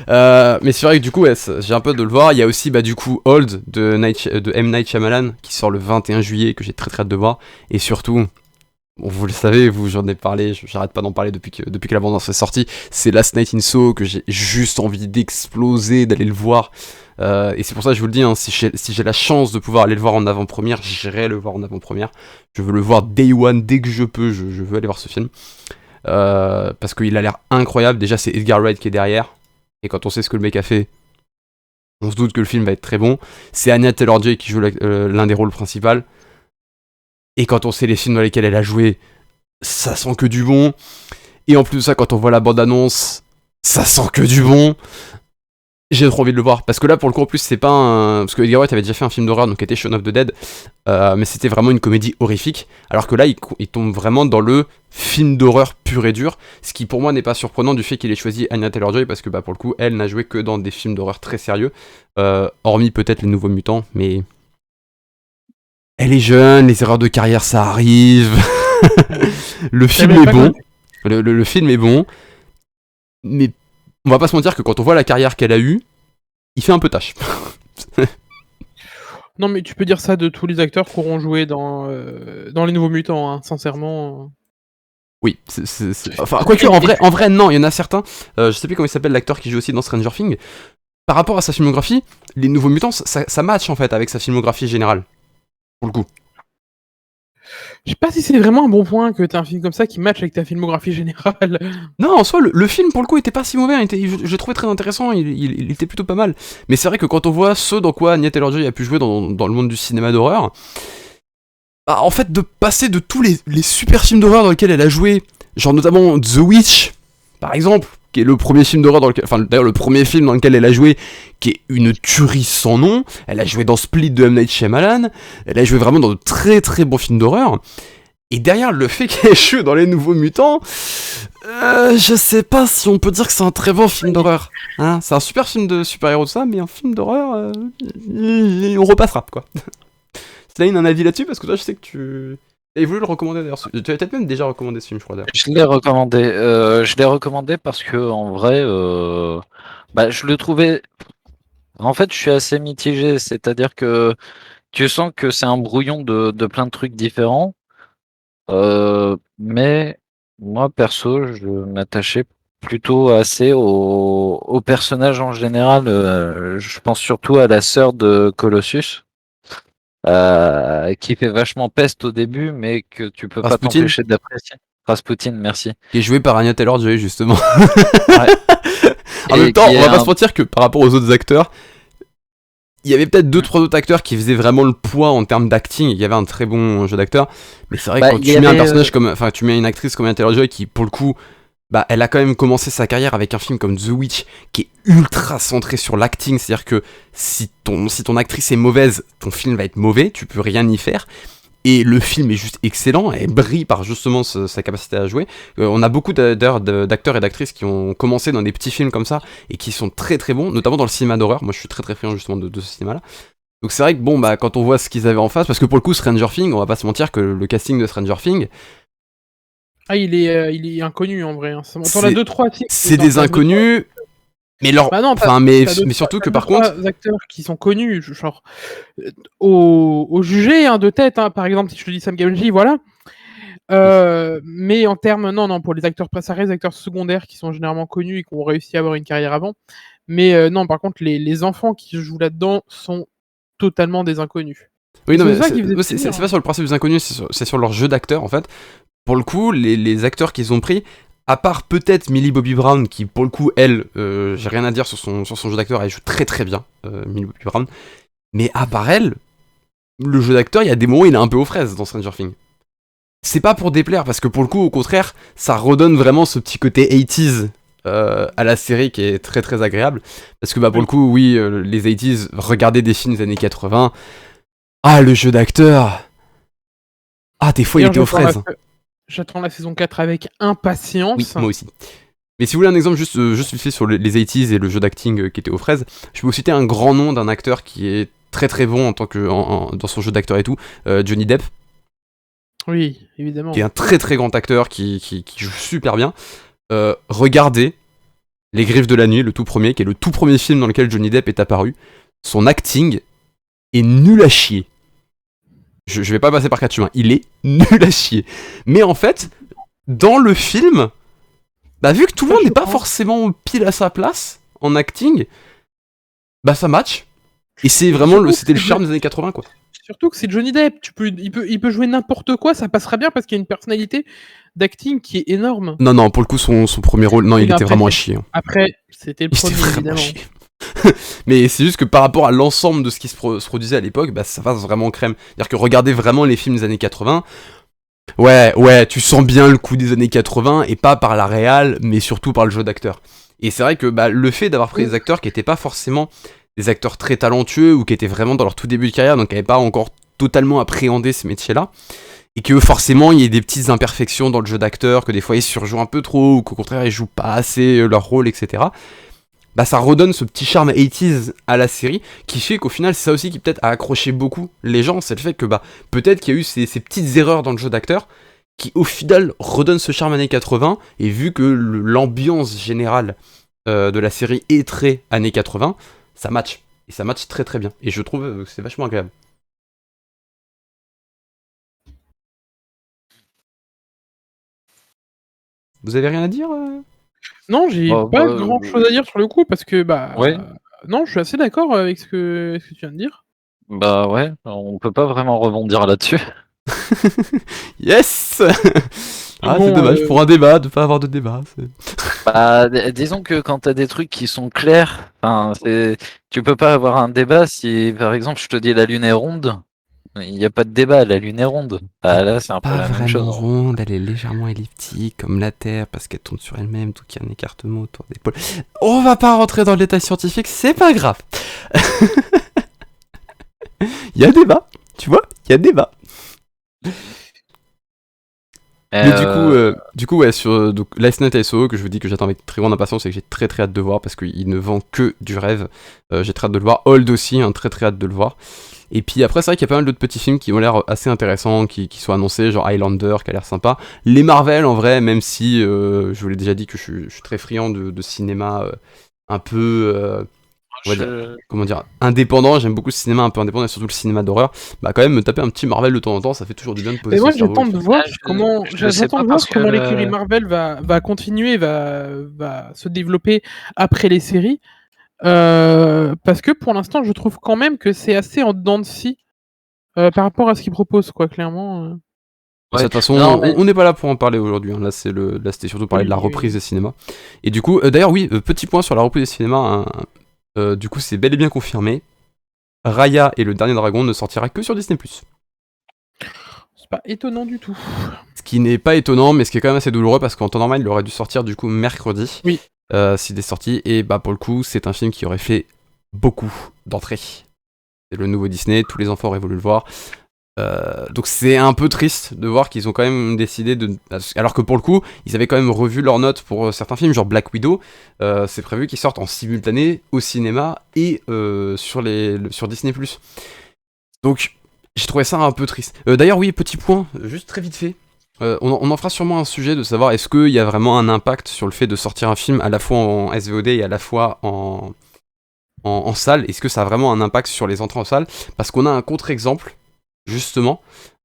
Mais c'est vrai que du coup, ouais, j'ai un peu de le voir. Il y a aussi, du coup, Old de M. Night Shyamalan qui sort le 21 juillet, que j'ai très très hâte de voir. Et surtout, bon, vous le savez, j'en ai parlé, j'arrête pas d'en parler depuis que la bande-annonce est sortie. C'est Last Night in Soho que j'ai juste envie d'exploser, d'aller le voir. Et c'est pour ça que je vous le dis, hein, si j'ai la chance de pouvoir aller le voir en avant-première, j'irai le voir en avant-première. Je veux le voir day one, dès que je peux, je veux aller voir ce film. Parce qu'il a l'air incroyable. Déjà, c'est Edgar Wright qui est derrière. Et quand on sait ce que le mec a fait, on se doute que le film va être très bon. C'est Anya Taylor-Joy qui joue l'un des rôles principaux. Et quand on sait les films dans lesquels elle a joué, ça sent que du bon. Et en plus de ça, quand on voit la bande-annonce, ça sent que du bon. J'ai trop envie de le voir. Parce que là, pour le coup, en plus, c'est pas un. Parce que Edgar Wright avait déjà fait un film d'horreur, donc qui était Shaun of the Dead. Mais c'était vraiment une comédie horrifique. Alors que là, il tombe vraiment dans le film d'horreur pur et dur. Ce qui, pour moi, n'est pas surprenant du fait qu'il ait choisi Anya Taylor-Joy. Parce que, pour le coup, elle n'a joué que dans des films d'horreur très sérieux. Hormis peut-être Les Nouveaux Mutants, mais. Elle est jeune, les erreurs de carrière ça arrive. Le film est bon. Le film est bon. Mais on va pas se mentir que quand on voit la carrière qu'elle a eue, il fait un peu tâche. Non, mais tu peux dire ça de tous les acteurs qui auront joué dans Les Nouveaux Mutants, hein, sincèrement. Oui, enfin, quoique, en vrai, non, il y en a certains. Je sais plus comment il s'appelle l'acteur qui joue aussi dans Stranger Things. Par rapport à sa filmographie, Les Nouveaux Mutants, ça match en fait avec sa filmographie générale. Pour le coup. Je sais pas si c'est vraiment un bon point que t'as un film comme ça qui match avec ta filmographie générale. Non, en soi, le film, pour le coup, était pas si mauvais. Je l'ai trouvé très intéressant, il était plutôt pas mal. Mais c'est vrai que quand on voit ce dans quoi Anya Taylor-Joy a pu jouer dans le monde du cinéma d'horreur, en fait, de passer de tous les super films d'horreur dans lesquels elle a joué, genre notamment The Witch, par exemple, qui est le premier film d'horreur dans lequel, enfin d'ailleurs le premier film dans lequel elle a joué, qui est une tuerie sans nom. Elle a joué dans Split de M. Night Shyamalan. Elle a joué vraiment dans de très très bons films d'horreur. Et derrière le fait qu'elle joue dans Les Nouveaux Mutants, je sais pas si on peut dire que c'est un très bon film d'horreur. Hein, c'est un super film de super-héros de ça, mais un film d'horreur, on repassera quoi. Céline, un avis là-dessus, parce que toi je sais que tu avais voulu le recommander d'ailleurs. Tu avais peut-être même déjà recommandé ce film, je crois d'ailleurs. Je l'ai recommandé parce que en vrai, je le trouvais. En fait, je suis assez mitigé, c'est-à-dire que tu sens que c'est un brouillon de plein de trucs différents. Mais moi, perso, je m'attachais plutôt assez au personnage en général. Je pense surtout à la sœur de Colossus. qui fait vachement peste au début, mais que tu peux pas Rasputin, t'empêcher d'apprécier. Rasputin, merci. qui est joué par Anya Taylor-Joy justement. Ouais. En même Et temps, qui on est va pas un... se mentir que par rapport aux autres acteurs, il y avait peut-être 2-3 autres acteurs qui faisaient vraiment le poids en termes d'acting. Il y avait un très bon jeu d'acteur, mais c'est vrai que Bah, quand il y tu mets un avait, personnage comme, enfin, tu mets une actrice comme Anya Taylor-Joy qui, pour le coup, bah, elle a quand même commencé sa carrière avec un film comme The Witch qui est ultra centré sur l'acting. C'est-à-dire que si ton actrice est mauvaise, ton film va être mauvais, tu peux rien y faire. Et le film est juste excellent, elle brille par justement sa capacité à jouer. On a beaucoup d'acteurs et d'actrices qui ont commencé dans des petits films comme ça et qui sont très très bons, notamment dans le cinéma d'horreur. Moi je suis très très friand justement de ce cinéma-là. Donc c'est vrai que bon, bah quand on voit ce qu'ils avaient en face, parce que pour le coup Stranger Things, on va pas se mentir que le casting de Stranger Things, Ah, il est inconnu en vrai. Hein. T'en as c'est 2-3 si. c'est T'en des as 2-3. inconnus, mais leur, Bah non, enfin mais surtout que t'as deux, par contre, trois acteurs qui sont connus, genre au jugé hein, de tête, hein, par exemple, si je te dis Sam Gamgee, voilà. Mais en termes, non, pour les acteurs, ça reste des acteurs secondaires qui sont généralement connus et qui ont réussi à avoir une carrière avant. Mais non, par contre, les enfants qui jouent là-dedans sont totalement des inconnus. oui Et non c'est mais ça qui faisait c'est plaisir. pas sur le principe des inconnus, c'est sur leur jeu d'acteur en fait. Pour le coup, les acteurs qu'ils ont pris, à part peut-être Millie Bobby Brown, qui pour le coup, elle, j'ai rien à dire sur son jeu d'acteur, elle joue très très bien, Millie Bobby Brown. Mais à part elle, le jeu d'acteur, il y a des moments où il est un peu aux fraises dans Stranger Things. C'est pas pour déplaire, parce que pour le coup, au contraire, ça redonne vraiment ce petit côté 80s à la série qui est très très agréable. Parce que bah pour le coup, oui, les 80s, regardez des films des années 80. Ah, le jeu d'acteur. Ah, des fois, il D'ailleurs, était aux fraises. j'attends la saison 4 avec impatience. Oui, moi aussi. Mais si vous voulez un exemple juste vite fait sur les 80s et le jeu d'acting qui était aux fraises, je peux vous citer un grand nom d'un acteur qui est très très bon en tant que dans son jeu d'acteur et tout, Johnny Depp, Oui, évidemment. qui est un très très grand acteur qui joue super bien. Regardez Les Griffes de la Nuit, le tout premier, qui est le tout premier film dans lequel Johnny Depp est apparu. Son acting est nul à chier. Je vais pas passer par quatre chemins, il est nul à chier. Mais en fait, dans le film, bah vu que tout le monde n'est pas forcément pile à sa place en acting, bah ça match. Et c'est vraiment c'était le charme des années 80 quoi. Surtout que c'est Johnny Depp, il peut jouer n'importe quoi, ça passera bien parce qu'il y a une personnalité d'acting qui est énorme. Non, pour le coup son premier rôle, non, il était vraiment à chier. Après, c'était le premier évidemment. Mais c'est juste que par rapport à l'ensemble de ce qui se produisait à l'époque, bah ça passe vraiment crème. C'est-à-dire que regardez vraiment les films des années 80, ouais, tu sens bien le coup des années 80, et pas par la réal, mais surtout par le jeu d'acteur. Et c'est vrai que bah, le fait d'avoir pris des acteurs qui n'étaient pas forcément des acteurs très talentueux, ou qui étaient vraiment dans leur tout début de carrière, donc qui n'avaient pas encore totalement appréhendé ce métier-là, et que forcément il y ait des petites imperfections dans le jeu d'acteur, que des fois ils surjouent un peu trop, ou qu'au contraire ils jouent pas assez leur rôle, etc. Bah ça redonne ce petit charme 80s à la série, qui fait qu'au final c'est ça aussi qui peut-être a accroché beaucoup les gens, c'est le fait que bah peut-être qu'il y a eu ces petites erreurs dans le jeu d'acteur, qui au final redonnent ce charme années 80, et vu que l'ambiance générale de la série est très années 80, ça match, et ça match très très bien, et je trouve que c'est vachement agréable. Vous avez rien à dire Non, j'ai pas grand chose à dire sur le coup parce que Ouais. non, je suis assez d'accord avec ce que tu viens de dire. Bah ouais, on peut pas vraiment rebondir là-dessus. Yes. Ah Bon, c'est dommage pour un débat de pas avoir de débat. Bah, disons que quand t'as des trucs qui sont clairs, tu peux pas avoir un débat si, par exemple, je te dis la Lune est ronde, il n'y a pas de débat, la Lune est ronde. Bah là, c'est un peu Pas la même vraiment chose. ronde, elle est légèrement elliptique comme la Terre parce qu'elle tourne sur elle-même, donc il y a un écartement autour des pôles. On va pas rentrer dans le détail scientifique, c'est pas grave. Il y a débat, tu vois, il y a débat. Mais du coup, ouais, sur donc, Last Night SO, que je vous dis que j'attends avec très grande impatience et que j'ai très très hâte de voir parce qu'il ne vend que du rêve. J'ai très hâte de le voir. Old aussi, hein, très très hâte de le voir. Et puis après, c'est vrai qu'il y a pas mal d'autres petits films qui ont l'air assez intéressants, qui sont annoncés, genre Highlander, qui a l'air sympa. Les Marvel, en vrai, même si je vous l'ai déjà dit que je suis très friand de cinéma un peu. On va dire, comment dire, indépendant, j'aime beaucoup le cinéma un peu indépendant et surtout le cinéma d'horreur. Bah quand même me taper un petit Marvel de temps en temps, ça fait toujours du bien de poser Mais son moi, cerveau. j'attends de voir j'attends de voir comment l'écurie Marvel va continuer, va se développer après les séries. Parce que pour l'instant, je trouve quand même que c'est assez en dents de scie. Par rapport à ce qu'ils proposent, quoi, clairement. De Ouais. toute façon, Non, mais- on n'est pas là pour en parler aujourd'hui. Là, c'était surtout parler de la Oui, reprise oui. des cinémas. Et du coup, d'ailleurs, oui, petit point sur la reprise des cinémas. Du coup, c'est bel et bien confirmé. Raya et le Dernier Dragon ne sortira que sur Disney+. C'est pas étonnant du tout. Ce qui n'est pas étonnant, mais ce qui est quand même assez douloureux parce qu'en temps normal, il aurait dû sortir du coup mercredi. Oui. S'il est sorti. Et bah pour le coup, c'est un film qui aurait fait beaucoup d'entrées. C'est le nouveau Disney, tous les enfants auraient voulu le voir. Donc c'est un peu triste de voir qu'ils ont quand même décidé de... Alors que pour le coup, ils avaient quand même revu leurs notes pour certains films, genre Black Widow. C'est prévu qu'ils sortent en simultané au cinéma et sur Disney+. Donc j'ai trouvé ça un peu triste. D'ailleurs oui, petit point, juste très vite fait. On en fera sûrement un sujet de savoir est-ce qu'il y a vraiment un impact sur le fait de sortir un film à la fois en SVOD et à la fois en salle. Est-ce que ça a vraiment un impact sur les entrées en salle? Parce qu'on a un contre-exemple, justement,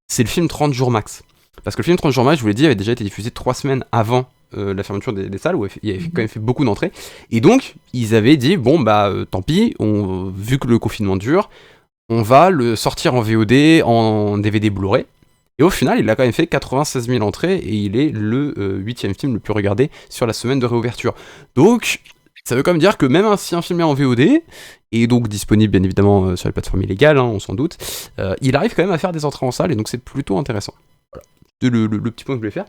c'est le film 30 jours max. Parce que le film 30 jours max, je vous l'ai dit, avait déjà été diffusé 3 semaines avant la fermeture des salles, où il avait quand même fait beaucoup d'entrées. Et donc, ils avaient dit, bon bah tant pis, vu que le confinement dure, on va le sortir en VOD, en DVD Blu-ray. Et au final, il a quand même fait 96 000 entrées, et il est le 8ème film le plus regardé sur la semaine de réouverture. Donc, ça veut quand même dire que même si un film est en VOD, et donc disponible bien évidemment sur les plateformes illégales, on s'en doute, il arrive quand même à faire des entrées en salle, et donc c'est plutôt intéressant. Voilà, c'était le petit point que je voulais faire.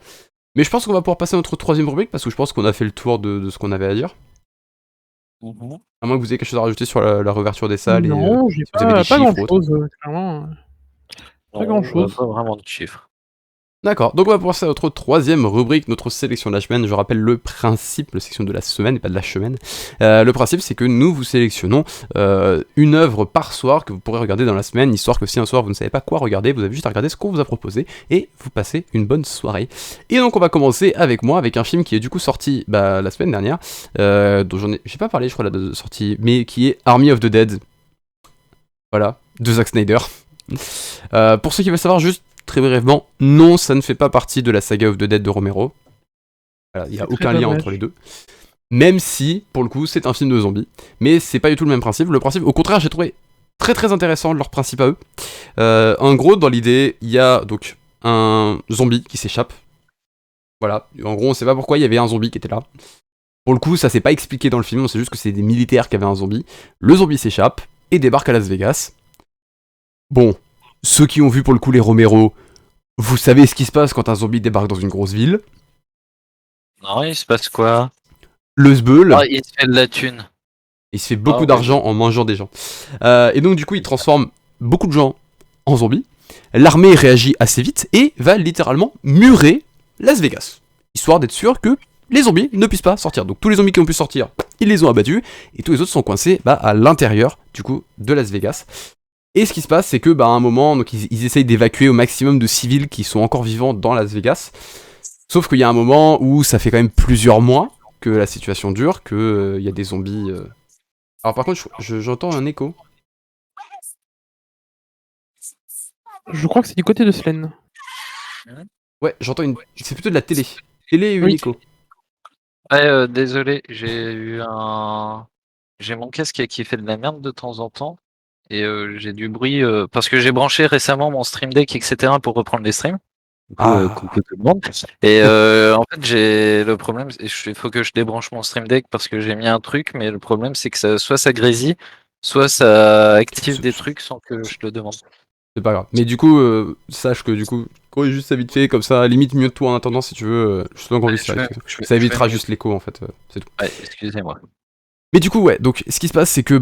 Mais je pense qu'on va pouvoir passer à notre troisième rubrique, parce que je pense qu'on a fait le tour de ce qu'on avait à dire. À moins que vous ayez quelque chose à rajouter sur la réouverture des salles, Non, et j'ai si vous avez des pas chiffres grand ou autre. chose, clairement. Pas Non, grand chose. pas vraiment de chiffres. D'accord, donc on va passer à notre troisième rubrique, notre sélection de la semaine. Je rappelle le principe, la section de la semaine et pas de la semaine. Le principe, c'est que nous vous sélectionnons une œuvre par soir que vous pourrez regarder dans la semaine, histoire que si un soir vous ne savez pas quoi regarder, vous avez juste à regarder ce qu'on vous a proposé et vous passez une bonne soirée. Et donc on va commencer avec moi, avec un film qui est du coup sorti la semaine dernière, dont j'ai pas parlé je crois de sortie, mais qui est Army of the Dead. Voilà, de Zack Snyder. Pour ceux qui veulent savoir juste très brièvement, non, ça ne fait pas partie de la saga of the Dead de Romero. Il n'y a aucun lien entre les deux. Même si, pour le coup, c'est un film de zombies. Mais c'est pas du tout le même principe. Le principe, au contraire, j'ai trouvé très très intéressant leur principe à eux. En gros, dans l'idée, il y a donc un zombie qui s'échappe. Voilà. En gros, on sait pas pourquoi il y avait un zombie qui était là. Pour le coup, ça s'est pas expliqué dans le film. On sait juste que c'est des militaires qui avaient un zombie. Le zombie s'échappe et débarque à Las Vegas. Bon. Ceux qui ont vu pour le coup les Romero, vous savez ce qui se passe quand un zombie débarque dans une grosse ville. Non, il se passe quoi? Le sbeul, Ah, il se fait de la thune. il se fait beaucoup ouais. d'argent en mangeant des gens. Et donc du coup il transforme beaucoup de gens en zombies. L'armée réagit assez vite et va littéralement murer Las Vegas. Histoire d'être sûr que les zombies ne puissent pas sortir. Donc tous les zombies qui ont pu sortir, ils les ont abattus. Et tous les autres sont coincés à l'intérieur du coup de Las Vegas. Et ce qui se passe, c'est que à un moment, donc ils essayent d'évacuer au maximum de civils qui sont encore vivants dans Las Vegas. Sauf qu'il y a un moment où ça fait quand même plusieurs mois que la situation dure, qu'il y a des zombies. Alors par contre, j'entends un écho. Je crois que c'est du côté de Selene. Ouais, j'entends une. C'est plutôt de la télé. Télé et une Oui. écho. Ouais, désolé, j'ai mon casque qui fait de la merde de temps en temps. Et j'ai du bruit parce que j'ai branché récemment mon Stream Deck, etc. pour reprendre les streams. Du coup, coucou tout le monde. Et en fait, j'ai le problème, il faut que je débranche mon Stream Deck parce que j'ai mis un truc, mais le problème c'est que soit ça grésille, soit ça active des trucs sans que je le demande. C'est pas grave. Mais du coup, sache que du coup, corrige juste ça vite fait, comme ça, limite mieux de toi en attendant si tu veux. Justement qu'on vise ça. Ça évitera juste l'écho en fait. C'est tout. Ouais, excusez-moi. Mais du coup, ouais, donc ce qui se passe, c'est que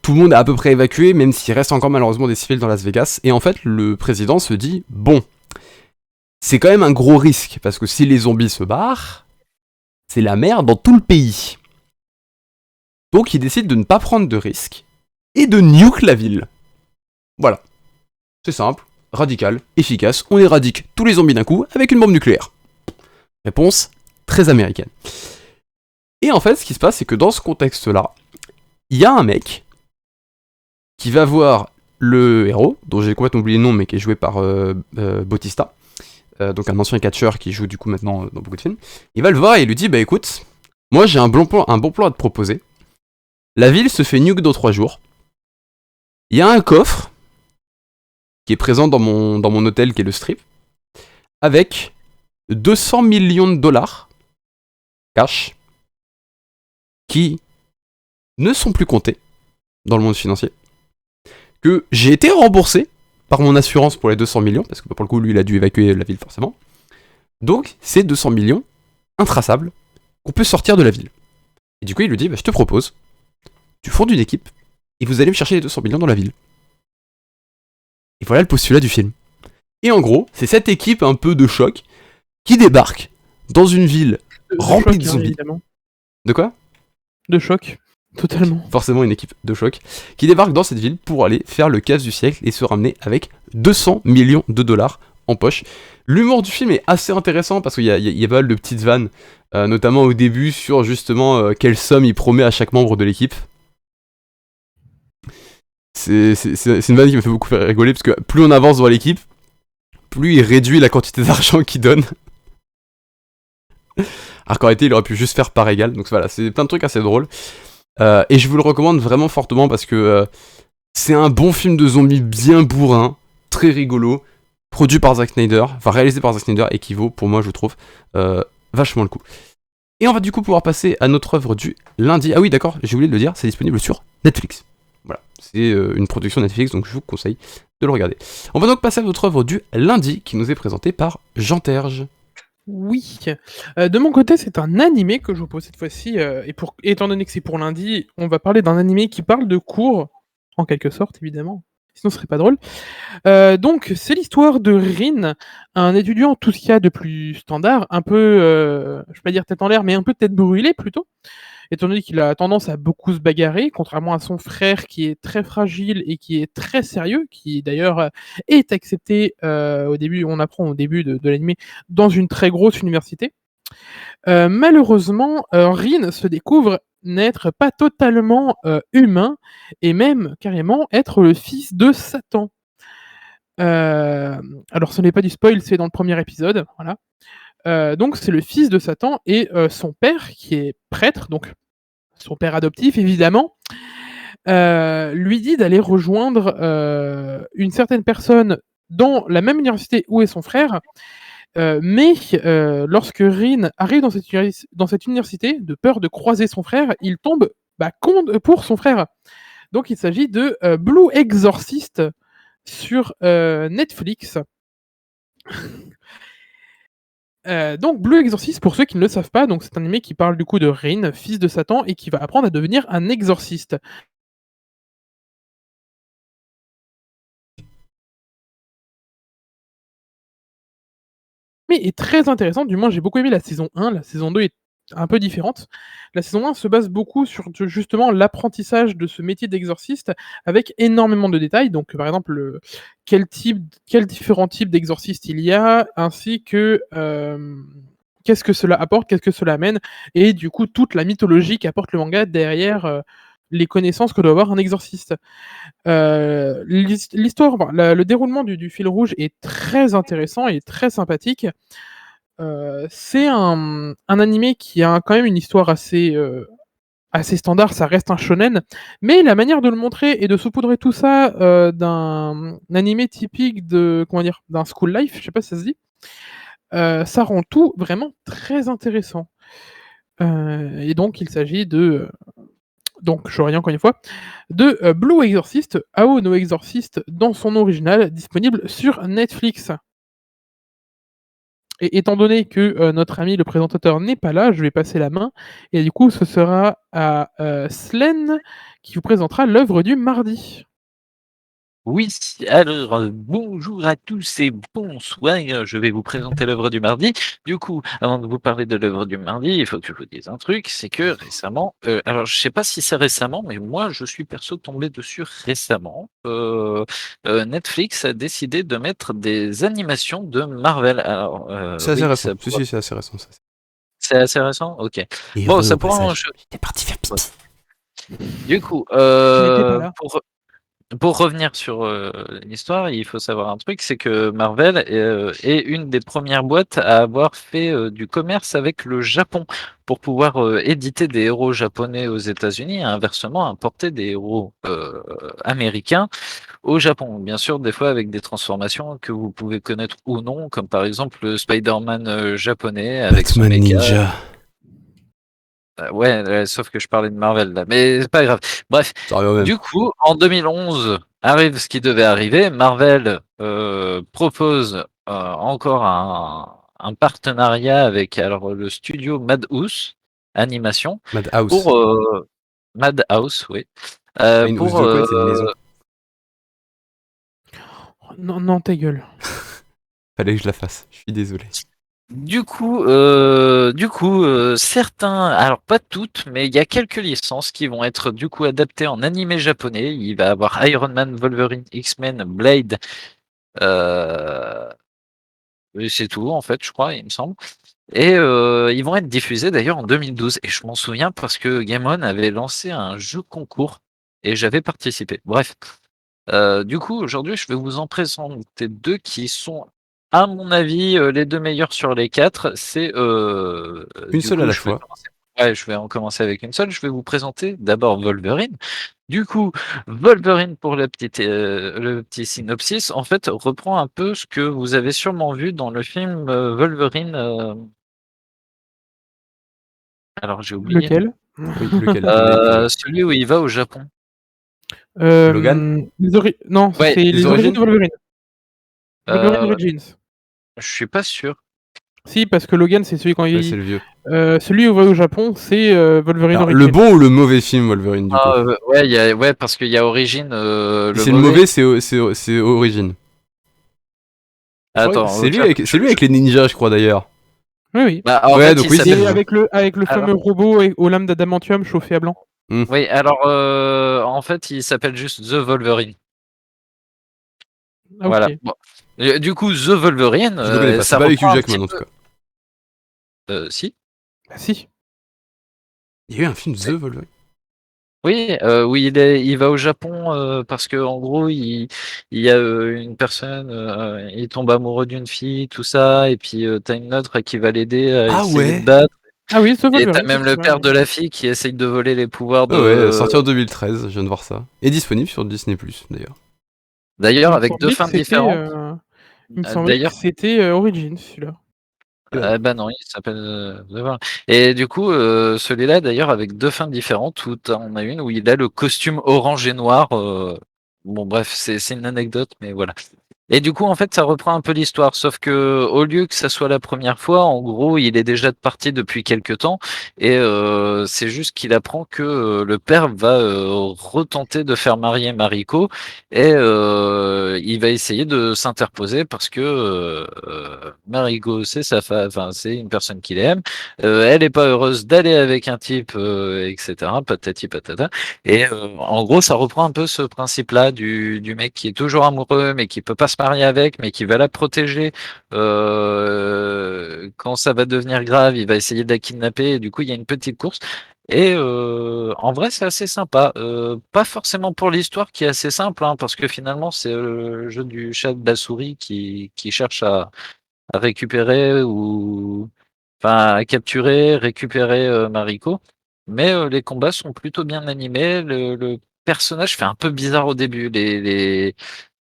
tout le monde est à peu près évacué, même s'il reste encore malheureusement des civils dans Las Vegas. Et en fait, le président se dit bon, c'est quand même un gros risque, parce que si les zombies se barrent, c'est la merde dans tout le pays. Donc il décide de ne pas prendre de risque et de nuke la ville. Voilà. C'est simple, radical, efficace, on éradique tous les zombies d'un coup avec une bombe nucléaire. Réponse très américaine. Et en fait, ce qui se passe, c'est que dans ce contexte-là, il y a un mec qui va voir le héros, dont j'ai complètement oublié le nom, mais qui est joué par Bautista, donc un ancien catcheur qui joue du coup maintenant dans beaucoup de films. Il va le voir et il lui dit, bah écoute, moi j'ai un bon plan à te proposer. La ville se fait nuke dans 3 jours. Il y a un coffre, qui qui est présent dans mon hôtel, qui est le Strip, avec 200 millions de dollars cash qui ne sont plus comptés dans le monde financier, que j'ai été remboursé par mon assurance pour les 200 millions, parce que pour le coup, lui, il a dû évacuer la ville forcément. Donc, c'est 200 millions intraçables qu'on peut sortir de la ville. Et du coup, il lui dit, je te propose, tu fondes une équipe, et vous allez me chercher les 200 millions dans la ville. Et voilà le postulat du film. Et en gros, c'est cette équipe un peu de choc qui débarque dans une ville remplie de zombies. Évidemment. De quoi ? De choc, totalement. Forcément une équipe de choc, qui débarque dans cette ville pour aller faire le casse du siècle et se ramener avec 200 millions de dollars en poche. L'humour du film est assez intéressant parce qu'il y a pas mal de petites vannes, notamment au début sur justement quelle somme il promet à chaque membre de l'équipe. C'est une vanne qui me fait beaucoup faire rigoler parce que plus on avance dans l'équipe, plus il réduit la quantité d'argent qu'il donne. Alors qu'en réalité il aurait pu juste faire par égal. Donc voilà, c'est plein de trucs assez drôles. Et je vous le recommande vraiment fortement parce que c'est un bon film de zombies bien bourrin, très rigolo, produit par Zack Snyder, enfin réalisé par Zack Snyder, et qui vaut pour moi je trouve vachement le coup. Et on va du coup pouvoir passer à notre œuvre du lundi. Ah oui d'accord, j'ai oublié de le dire, c'est disponible sur Netflix. Voilà, c'est une production Netflix, donc je vous conseille de le regarder. On va donc passer à notre œuvre du lundi qui nous est présentée par Jean Terge. Oui. De mon côté, c'est un animé que je vous propose cette fois-ci. Étant donné que c'est pour lundi, on va parler d'un animé qui parle de cours, en quelque sorte, évidemment. Sinon, ce serait pas drôle. Donc, c'est l'histoire de Rin, un étudiant tout ce qu'il y a de plus standard, un peu, je vais pas dire tête en l'air, mais un peu tête brûlée plutôt. Étant donné qu'il a tendance à beaucoup se bagarrer, contrairement à son frère qui est très fragile et qui est très sérieux, qui d'ailleurs est accepté au début, on apprend au début de l'anime, dans une très grosse université. Malheureusement, Rin se découvre n'être pas totalement humain et même carrément être le fils de Satan. Alors ce n'est pas du spoil, c'est dans le premier épisode, voilà. Donc c'est le fils de Satan et son père qui est prêtre, donc son père adoptif évidemment, lui dit d'aller rejoindre une certaine personne dans la même université où est son frère, mais lorsque Rin arrive dans cette université, de peur de croiser son frère, il tombe pour son frère. Donc il s'agit de Blue Exorcist sur Netflix. Donc Blue Exorcist, pour ceux qui ne le savent pas, donc c'est un anime qui parle du coup de Rin, fils de Satan, et qui va apprendre à devenir un exorciste. Mais est très intéressant, du moins j'ai beaucoup aimé la saison 1, la saison 2 est un peu différente. La saison 1 se base beaucoup sur justement l'apprentissage de ce métier d'exorciste avec énormément de détails, donc par exemple quels différents types d'exorcistes il y a, ainsi que qu'est-ce que cela apporte, qu'est-ce que cela amène, et du coup toute la mythologie qu'apporte le manga derrière les connaissances que doit avoir un exorciste. L'histoire, le déroulement du fil rouge est très intéressant et très sympathique. C'est un animé qui a quand même une histoire assez standard, ça reste un shonen, mais la manière de le montrer et de saupoudrer tout ça d'un animé typique d'un school life, je sais pas si ça se dit, ça rend tout vraiment très intéressant. Et donc il s'agit donc je reviens encore une fois, de Blue Exorcist, Ao no Exorcist dans son original, disponible sur Netflix. Et étant donné que notre ami le présentateur n'est pas là, je vais passer la main, et du coup ce sera à Slen qui vous présentera l'œuvre du mardi. Oui, alors bonjour à tous et bonsoir, je vais vous présenter l'œuvre du mardi. Du coup, avant de vous parler de l'œuvre du mardi, il faut que je vous dise un truc, c'est que récemment, alors je sais pas si c'est récemment, mais moi je suis perso tombé dessus récemment. Netflix a décidé de mettre des animations de Marvel. Alors, C'est assez oui, récent, ça pourra- c'est assez récent ça. c'est assez récent, ok. Et Bon, heureux ça au pourra passage. T'es parti faire pipi. Du coup, Tu n'étais pas là. pour revenir sur l'histoire, il faut savoir un truc, c'est que Marvel est une des premières boîtes à avoir fait du commerce avec le Japon pour pouvoir éditer des héros japonais aux États-Unis et inversement importer des héros américains au Japon. Bien sûr, des fois avec des transformations que vous pouvez connaître ou non, comme par exemple le Spider-Man japonais avec son Batman mecha. Ninja. Ouais, sauf que je parlais de Marvel là, mais c'est pas grave. Bref, Ça revient au même. du coup, en 2011 arrive ce qui devait arriver. Marvel propose encore un partenariat avec alors le studio Madhouse Animation Madhouse. pour Madhouse, oui, Pas une housse pour de couette, c'est une maison. Non, non, ta gueule. Fallait que je la fasse. Je suis désolé. Certains, alors pas toutes, mais il y a quelques licences qui vont être du coup adaptées en animé japonais. Il va y avoir Iron Man, Wolverine, X-Men, Blade, euh, et c'est tout en fait, je crois, il me semble. Et ils vont être diffusés d'ailleurs en 2012. Et je m'en souviens parce que Game On avait lancé un jeu concours et j'avais participé. Bref, du coup, aujourd'hui, je vais vous en présenter deux qui sont, à mon avis, les deux meilleurs sur les quatre. C'est Une du seule à coup, la je vais fois. commencer. Ouais, je vais en commencer avec une seule. Je vais vous présenter d'abord Wolverine. Du coup, Wolverine pour le petit synopsis, en fait, reprend un peu ce que vous avez sûrement vu dans le film Wolverine. Alors, j'ai oublié. Lequel? Oui, lequel? J'en ai plusieurs. Celui où il va au Japon. Logan? Non, Ouais, c'est Les les origines de origines? Wolverine. Wolverine euh, Origins. je suis pas sûr. Si, parce que Logan, c'est celui quand Ouais, il... c'est le vieux. celui où on va au Japon, c'est Wolverine Alors, le Origins. bon ou le mauvais film Wolverine, du coup? Ouais, ouais, parce qu'il y a Origine, Si le c'est le mauvais. mauvais, c'est Origin. Attends, C'est lui avec les ninjas, je crois, d'ailleurs. Oui, oui. bah, en Ouais, fait, donc il oui, c'est Et le s'appelle. bon. avec le Alors, fameux robot aux lames d'adamantium chauffé à blanc. Hmm. oui, alors, en fait, il s'appelle juste The Wolverine. Ah, Voilà. ok. Bon. Du coup, The Wolverine, Je le connais pas. C'est ça pas avec Hugh reprend un petit Jackman, en tout peu. cas. Si. Bah si. Il y a eu un film The Wolverine. Oui, où il va au Japon parce que en gros, il y a une personne, il tombe amoureux d'une fille, tout ça, et puis t'as une autre qui va l'aider à Ah essayer de ouais? battre. Ah oui, The Et t'as Wolverine, même le effectivement. père de la fille qui essaye de voler les pouvoirs Ah ouais, de. sorti en 2013, je viens de voir ça. Et disponible sur Disney+, d'ailleurs. D'ailleurs, Il me avec deux semblait que fins c'était... différentes. D'ailleurs, Origins, celui-là. Eh ben non. bah non, il s'appelle The Wolverine. Et du coup, celui-là, d'ailleurs, avec deux fins différentes, où on a une où il a le costume orange et noir. Bon, bref, c'est une anecdote, mais voilà. Et du coup, en fait, ça reprend un peu l'histoire, sauf que au lieu que ça soit la première fois, en gros, il est déjà parti depuis quelque temps, et c'est juste qu'il apprend que le père va retenter de faire marier Mariko, et il va essayer de s'interposer parce que Mariko, c'est sa femme, enfin, c'est une personne qu'il aime, elle n'est pas heureuse d'aller avec un type, etc. Patati patata. Et en gros, ça reprend un peu ce principe-là du mec qui est toujours amoureux, mais qui peut pas se marier avec, mais qui va la protéger. Quand ça va devenir grave, il va essayer de la kidnapper. Et du coup, il y a une petite course. Et en vrai, c'est assez sympa. Pas forcément pour l'histoire qui est assez simple, hein, parce que finalement, c'est le jeu du chat de la souris qui cherche à récupérer ou enfin à capturer, récupérer Mariko. Mais les combats sont plutôt bien animés. Le personnage fait un peu bizarre au début.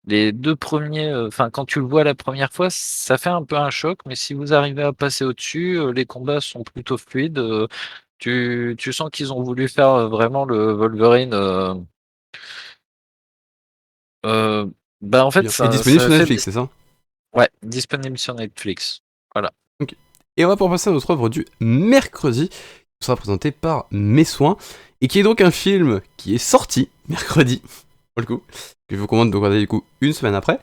Les deux premiers, enfin quand tu le vois la première fois, ça fait un peu un choc. Mais si vous arrivez à passer au-dessus, les combats sont plutôt fluides. Tu sens qu'ils ont voulu faire vraiment le Wolverine. Euh, bah en fait, Bien. Et disponible ça sur fait Netflix, c'est ça? ouais, disponible sur Netflix. Voilà. Ok. Et on va pouvoir passer à notre œuvre du mercredi, qui sera présentée par Mes Soins, et qui est donc un film qui est sorti mercredi, pour le coup, que je vous recommande de regarder du coup une semaine après.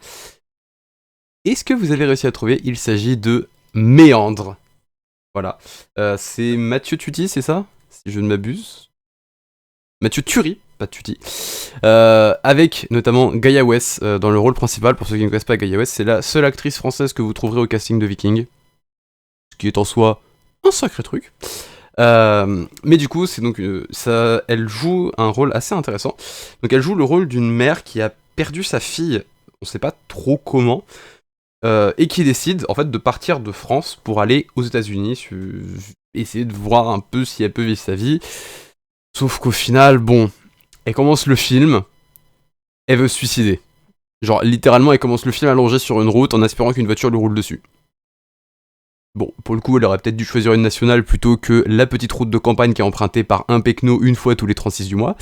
Est-ce que vous avez réussi à trouver? Il s'agit de Méandre. Voilà. C'est Mathieu Tuty, c'est ça? Si je ne m'abuse. Mathieu Turi, pas Tuty. Avec notamment Gaia West dans le rôle principal. Pour ceux qui ne connaissent pas Gaia West, c'est la seule actrice française que vous trouverez au casting de Viking. Ce qui est en soi un sacré truc. Mais du coup, c'est donc ça, elle joue un rôle assez intéressant. Donc elle joue le rôle d'une mère qui a perdu sa fille, on sait pas trop comment, et qui décide en fait de partir de France pour aller aux États-Unis, essayer de voir un peu si elle peut vivre sa vie. Sauf qu'au final, bon, elle commence le film, elle veut se suicider. Genre littéralement, elle commence le film allongée sur une route en espérant qu'une voiture lui roule dessus. Bon, pour le coup, elle aurait peut-être dû choisir une nationale plutôt que la petite route de campagne qui est empruntée par un pecno une fois tous les 36 du mois.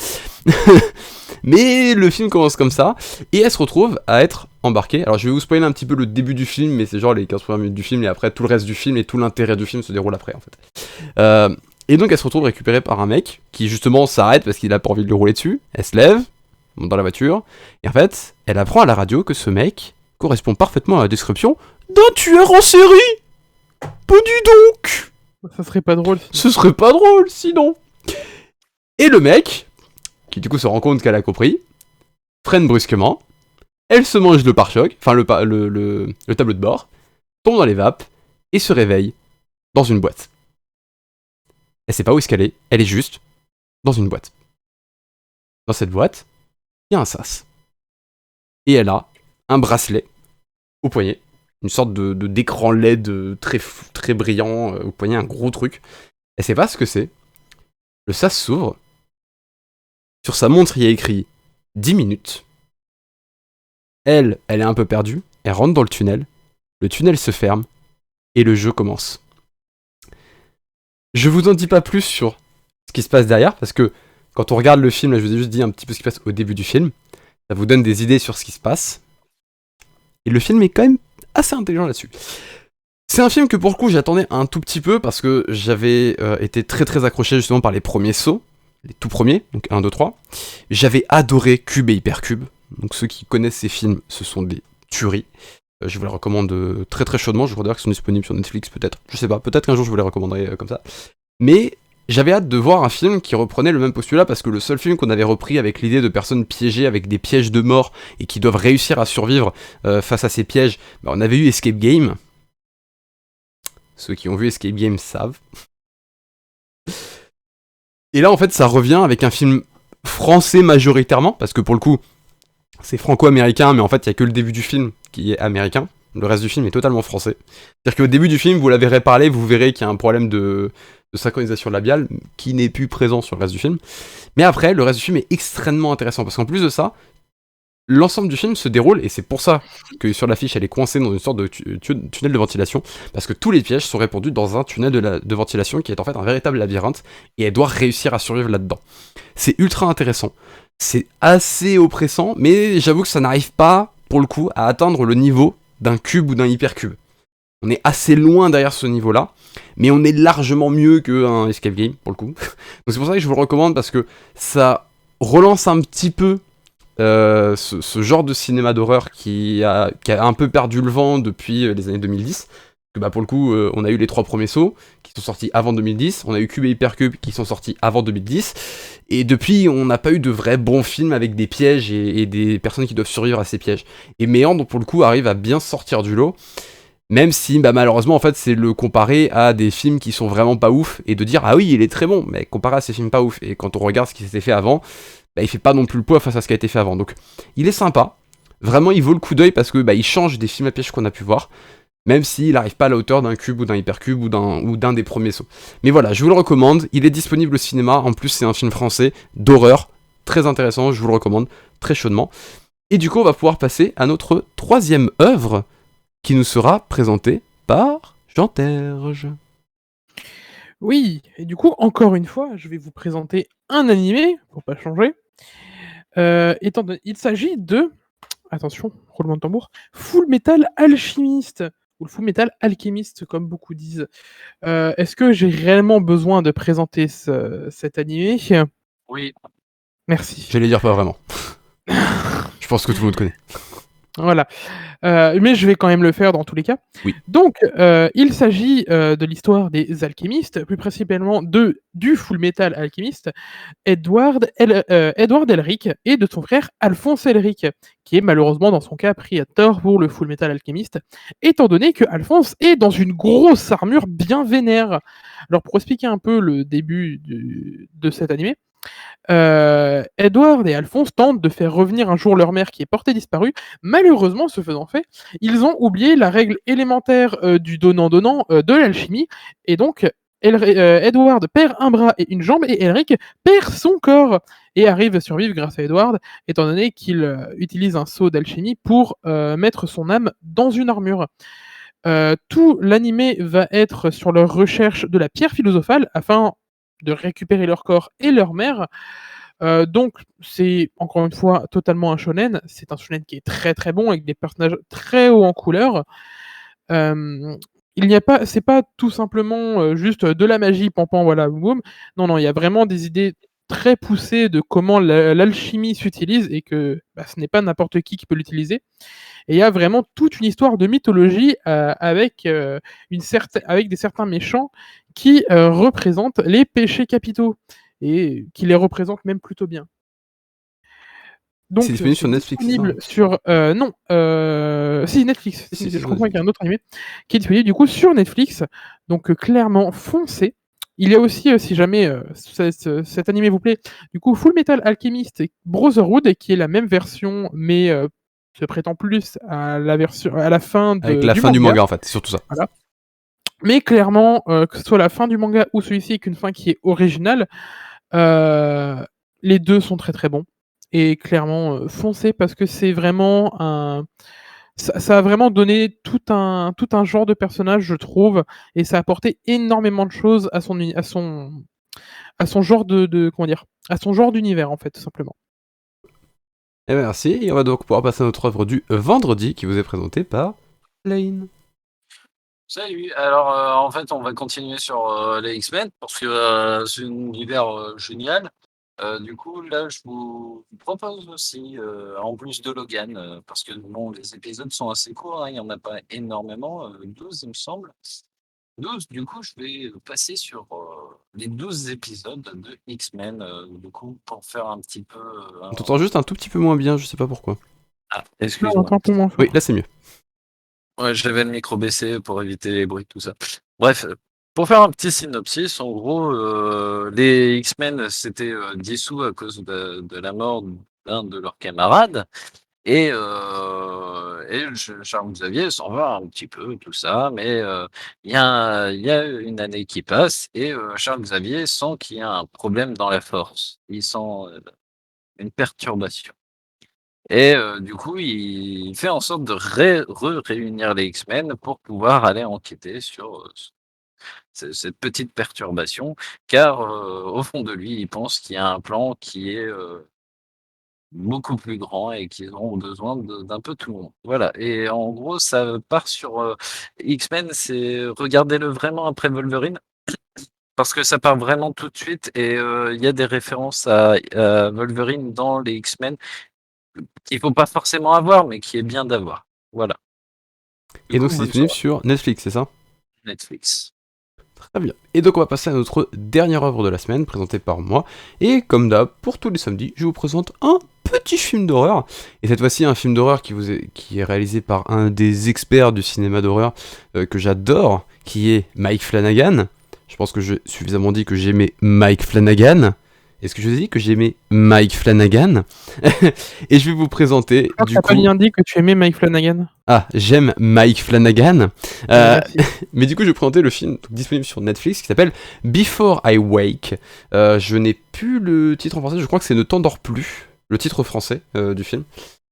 Mais le film commence comme ça, et elle se retrouve à être embarquée. Alors je vais vous spoiler un petit peu le début du film, mais c'est genre les 15 premières minutes du film, et après tout le reste du film et tout l'intérêt du film se déroule après en fait. Et donc elle se retrouve récupérée par un mec qui justement s'arrête parce qu'il a pas envie de le rouler dessus. Elle se lève, monte dans la voiture, et en fait, elle apprend à la radio que ce mec correspond parfaitement à la description d'un tueur en série. Pas du donc. Ça serait pas drôle. Ce serait pas drôle sinon. Et le mec, qui du coup se rend compte qu'elle a compris, freine brusquement, elle se mange le pare-choc, enfin le tableau de bord, tombe dans les vapes, et se réveille dans une boîte. Elle sait pas où est-ce qu'elle est, elle est juste dans une boîte. Dans cette boîte, il y a un sas. Et elle a un bracelet au poignet, une sorte d'écran LED très brillant au poignet, un gros truc. Elle sait pas ce que c'est. Le sas s'ouvre. Sur sa montre, il y a écrit 10 minutes. Elle est un peu perdue. Elle rentre dans le tunnel. Le tunnel se ferme. Et le jeu commence. Je vous en dis pas plus sur ce qui se passe derrière, parce que quand on regarde le film, là, je vous ai juste dit un petit peu ce qui se passe au début du film. Ça vous donne des idées sur ce qui se passe. Et le film est quand même assez intelligent là-dessus. C'est un film que pour le coup j'attendais un tout petit peu parce que j'avais été très très accroché justement par les premiers sauts, les tout premiers, donc 1, 2, 3. J'avais adoré Cube et Hypercube, donc ceux qui connaissent ces films, ce sont des tueries. Je vous les recommande très très chaudement, je crois d'ailleurs qu'ils sont disponibles sur Netflix peut-être, je sais pas, peut-être qu'un jour je vous les recommanderai comme ça. Mais j'avais hâte de voir un film qui reprenait le même postulat parce que le seul film qu'on avait repris avec l'idée de personnes piégées avec des pièges de mort et qui doivent réussir à survivre face à ces pièges, bah, on avait eu Escape Game. Ceux qui ont vu Escape Game savent. Et là en fait ça revient avec un film français majoritairement, parce que pour le coup c'est franco-américain, mais en fait il y a que le début du film qui est américain. Le reste du film est totalement français. C'est-à-dire qu'au début du film, vous la verrez parler, vous verrez qu'il y a un problème de synchronisation labiale qui n'est plus présent sur le reste du film. Mais après, le reste du film est extrêmement intéressant, parce qu'en plus de ça, l'ensemble du film se déroule, et c'est pour ça que sur l'affiche, elle est coincée dans une sorte de tunnel de ventilation, parce que tous les pièges sont répandus dans un tunnel de ventilation qui est en fait un véritable labyrinthe, et elle doit réussir à survivre là-dedans. C'est ultra intéressant. C'est assez oppressant, mais j'avoue que ça n'arrive pas, pour le coup, à atteindre le niveau d'un cube ou d'un hypercube. On est assez loin derrière ce niveau-là, mais on est largement mieux qu'un escape game, pour le coup. Donc c'est pour ça que je vous le recommande, parce que ça relance un petit peu ce genre de cinéma d'horreur qui a un peu perdu le vent depuis les années 2010. Que bah pour le coup, on a eu les 3 premiers sauts qui sont sortis avant 2010, on a eu Cube et Hypercube qui sont sortis avant 2010, et depuis on n'a pas eu de vrais bons films avec des pièges et des personnes qui doivent survivre à ces pièges. Et Méandre pour le coup arrive à bien sortir du lot, même si bah, malheureusement en fait c'est le comparer à des films qui sont vraiment pas ouf, et de dire ah oui il est très bon, mais comparé à ces films pas ouf, et quand on regarde ce qui s'était fait avant, bah, il fait pas non plus le poids face à ce qui a été fait avant. Donc il est sympa, vraiment il vaut le coup d'œil parce que bah, il change des films à pièges qu'on a pu voir, même s'il n'arrive pas à la hauteur d'un cube ou d'un hypercube ou d'un des premiers sauts. Mais voilà, je vous le recommande, il est disponible au cinéma, en plus c'est un film français d'horreur, très intéressant, je vous le recommande très chaudement. Et du coup on va pouvoir passer à notre 3e œuvre, qui nous sera présentée par Jean-Terge. Oui, et du coup, encore une fois, je vais vous présenter un animé, pour pas changer. Il s'agit de, attention, roulement de tambour, Full Metal Alchemist, ou le Full Metal Alchemist, comme beaucoup disent. Est-ce que j'ai réellement besoin de présenter cet animé? Oui. Merci. J'allais dire pas vraiment. Je pense que tout le monde connaît. Voilà. Mais je vais quand même le faire dans tous les cas. Oui. Donc, il s'agit de l'histoire des alchimistes, plus précisément du Full Metal Alchemist, Edward Elric et de son frère Alphonse Elric, qui est malheureusement dans son cas pris à tort pour le Full Metal Alchemist, étant donné que Alphonse est dans une grosse armure bien vénère. Alors pour expliquer un peu le début de cet animé, Edward et Alphonse tentent de faire revenir un jour leur mère qui est portée disparue. Malheureusement, ce faisant fait, ils ont oublié la règle élémentaire du donnant-donnant de l'alchimie, et donc Edward perd un bras et une jambe, et Elric perd son corps, et arrive à survivre grâce à Edward, étant donné qu'il utilise un sceau d'alchimie pour mettre son âme dans une armure. Tout l'animé va être sur leur recherche de la pierre philosophale afin de récupérer leur corps et leur mère. Donc c'est encore une fois totalement un shonen. C'est un shonen qui est très très bon avec des personnages très hauts en couleur. Il n'y a pas, c'est pas tout simplement juste de la magie, pam voilà, boum. Non, non, il y a vraiment des idées très poussées de comment l'alchimie s'utilise et que ce n'est pas n'importe qui peut l'utiliser. Et il y a vraiment toute une histoire de mythologie avec des certains méchants qui représentent les péchés capitaux et qui les représentent même plutôt bien. Donc, C'est disponible sur Netflix, disponible ça sur non, si Netflix. Si, je sur comprends qu'il y a un autre animé qui est disponible du coup sur Netflix. Donc clairement foncez. Il y a aussi, si jamais cet animé vous plaît, du coup Full Metal Alchemist Brotherhood, qui est la même version, mais se prétend plus à la fin Avec la du fin du manga. manga, en fait, c'est surtout ça. Voilà. Mais clairement, que ce soit la fin du manga ou celui-ci avec une fin qui est originale, les deux sont très très bons. Et clairement, foncez parce que c'est vraiment un. Ça a vraiment donné tout un genre de personnage, je trouve, et ça a apporté énormément de choses à son genre comment dire, à son genre d'univers en fait, tout simplement. Et merci, et on va donc pouvoir passer à notre œuvre du vendredi qui vous est présentée par Lane. Salut, alors en fait on va continuer sur les X-Men parce que c'est un univers génial. Du coup là je vous propose aussi, en plus de Logan, parce que bon les épisodes sont assez courts, hein, il n'y en a pas énormément, 12 il me semble. 12, du coup je vais passer sur les 12 épisodes de X-Men, du coup pour faire un petit peu... On t'entend juste un tout petit peu moins bien, je sais pas pourquoi. Ah, Non, excuse-moi. encore un peu moins fort. Oui, là c'est mieux. Ouais, j'avais le micro baissé pour éviter les bruits, tout ça. Bref, pour faire un petit synopsis, en gros, les X-Men s'étaient dissous à cause de la mort d'un de leurs camarades. Et Charles Xavier s'en va un petit peu, tout ça, mais il y a une année qui passe et Charles Xavier sent qu'il y a un problème dans la force. Il sent une perturbation. Et du coup, il fait en sorte de réunir les X-Men pour pouvoir aller enquêter sur cette petite perturbation, car au fond de lui, il pense qu'il y a un plan qui est beaucoup plus grand et qu'ils auront besoin d'un peu tout le monde. Voilà, et en gros, ça part sur X-Men, c'est regardez-le vraiment après Wolverine, parce que ça part vraiment tout de suite et il y a des références à Wolverine dans les X-Men qu'il faut pas forcément avoir, mais qui est bien d'avoir. Voilà. Du Et coup, donc c'est bonne disponible soirée. sur Netflix, c'est ça? Netflix. Très bien. Et donc on va passer à notre dernière œuvre de la semaine, présentée par moi. Et comme d'hab, pour tous les samedis, je vous présente un petit film d'horreur. Et cette fois-ci, un film d'horreur qui est réalisé par un des experts du cinéma d'horreur que j'adore, qui est Mike Flanagan. Je pense que j'ai suffisamment dit que j'aimais Mike Flanagan. Est-ce que je vous ai dit que j'aimais Mike Flanagan? Et je vais vous présenter Tu n'as pas bien dit que tu aimais Mike Flanagan. Ah, j'aime Mike Flanagan. Merci. Mais du coup, je vais présenter le film disponible sur Netflix qui s'appelle Before I Wake. Je n'ai plus le titre en français, je crois que c'est Ne t'endors plus, le titre français du film.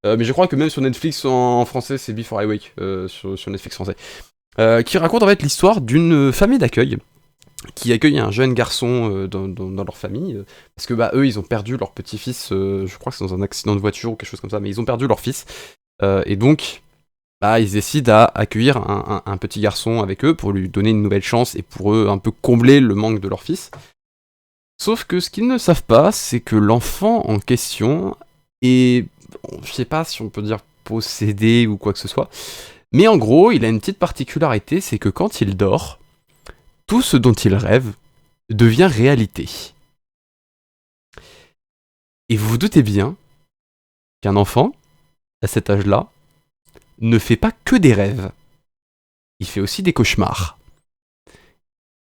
Mais je crois que même sur Netflix en français, c'est Before I Wake, sur Netflix français. Qui raconte en fait l'histoire d'une famille d'accueil qui accueille un jeune garçon dans leur famille, parce que eux ils ont perdu leur petit-fils, je crois que c'est dans un accident de voiture ou quelque chose comme ça, mais ils ont perdu leur fils, et donc ils décident à accueillir un petit garçon avec eux pour lui donner une nouvelle chance et pour eux un peu combler le manque de leur fils. Sauf que ce qu'ils ne savent pas, c'est que l'enfant en question est, je sais pas si on peut dire possédé ou quoi que ce soit. Mais en gros, il a une petite particularité, c'est que quand il dort, tout ce dont il rêve devient réalité. Et vous vous doutez bien qu'un enfant, à cet âge-là, ne fait pas que des rêves. Il fait aussi des cauchemars.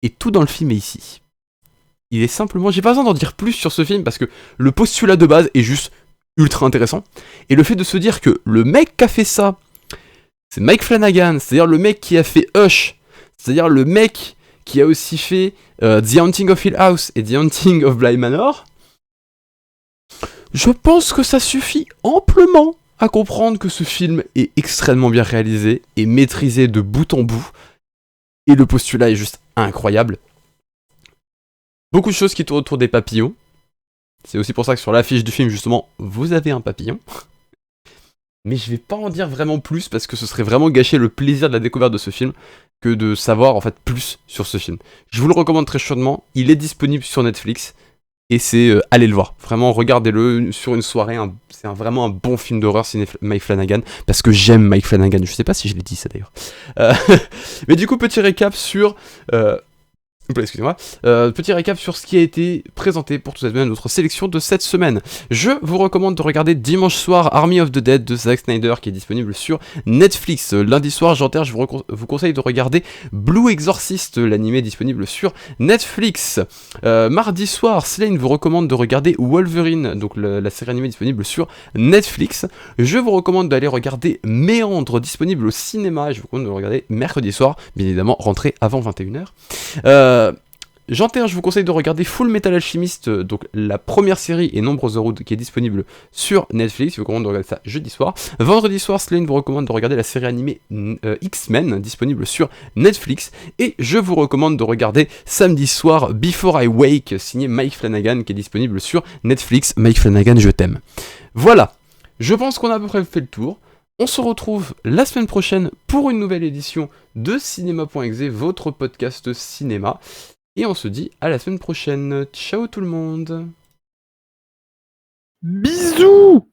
Et tout dans le film est ici. Il est simplement... J'ai pas besoin d'en dire plus sur ce film parce que le postulat de base est juste ultra intéressant. Et le fait de se dire que le mec qui a fait ça, c'est Mike Flanagan, c'est-à-dire le mec qui a fait Hush, c'est-à-dire le mec qui a aussi fait The Haunting of Hill House et The Haunting of Bly Manor, je pense que ça suffit amplement à comprendre que ce film est extrêmement bien réalisé et maîtrisé de bout en bout. Et le postulat est juste incroyable. Beaucoup de choses qui tournent autour des papillons. C'est aussi pour ça que sur l'affiche du film, justement, vous avez un papillon. Mais je vais pas en dire vraiment plus parce que ce serait vraiment gâcher le plaisir de la découverte de ce film que de savoir en fait plus sur ce film. Je vous le recommande très chaudement. Il est disponible sur Netflix. Et c'est, allez le voir, vraiment regardez-le sur une soirée, c'est vraiment un bon film d'horreur ciné Mike Flanagan, parce que j'aime Mike Flanagan, je sais pas si je l'ai dit ça d'ailleurs. Mais du coup, petit récap sur... excusez-moi. Petit récap sur ce qui a été présenté pour toute cette semaine, notre sélection de cette semaine. Je vous recommande de regarder dimanche soir Army of the Dead de Zack Snyder qui est disponible sur Netflix. Lundi soir, je vous conseille de regarder Blue Exorcist, l'animé disponible sur Netflix. Mardi soir, Slane vous recommande de regarder Wolverine, donc la série animée disponible sur Netflix. Je vous recommande d'aller regarder Méandre, disponible au cinéma. Je vous recommande de le regarder mercredi soir, bien évidemment, rentrez avant 21h. Janter, je vous conseille de regarder Full Metal Alchemist, donc la première série et Nombre the Road qui est disponible sur Netflix. Je vous recommande de regarder ça jeudi soir. Vendredi soir, Slane vous recommande de regarder la série animée X-Men disponible sur Netflix. Et je vous recommande de regarder samedi soir Before I Wake, signé Mike Flanagan, qui est disponible sur Netflix. Mike Flanagan, je t'aime. Voilà, je pense qu'on a à peu près fait le tour. On se retrouve la semaine prochaine pour une nouvelle édition de Cinéma.exe, votre podcast cinéma. Et on se dit à la semaine prochaine. Ciao tout le monde. Bisous.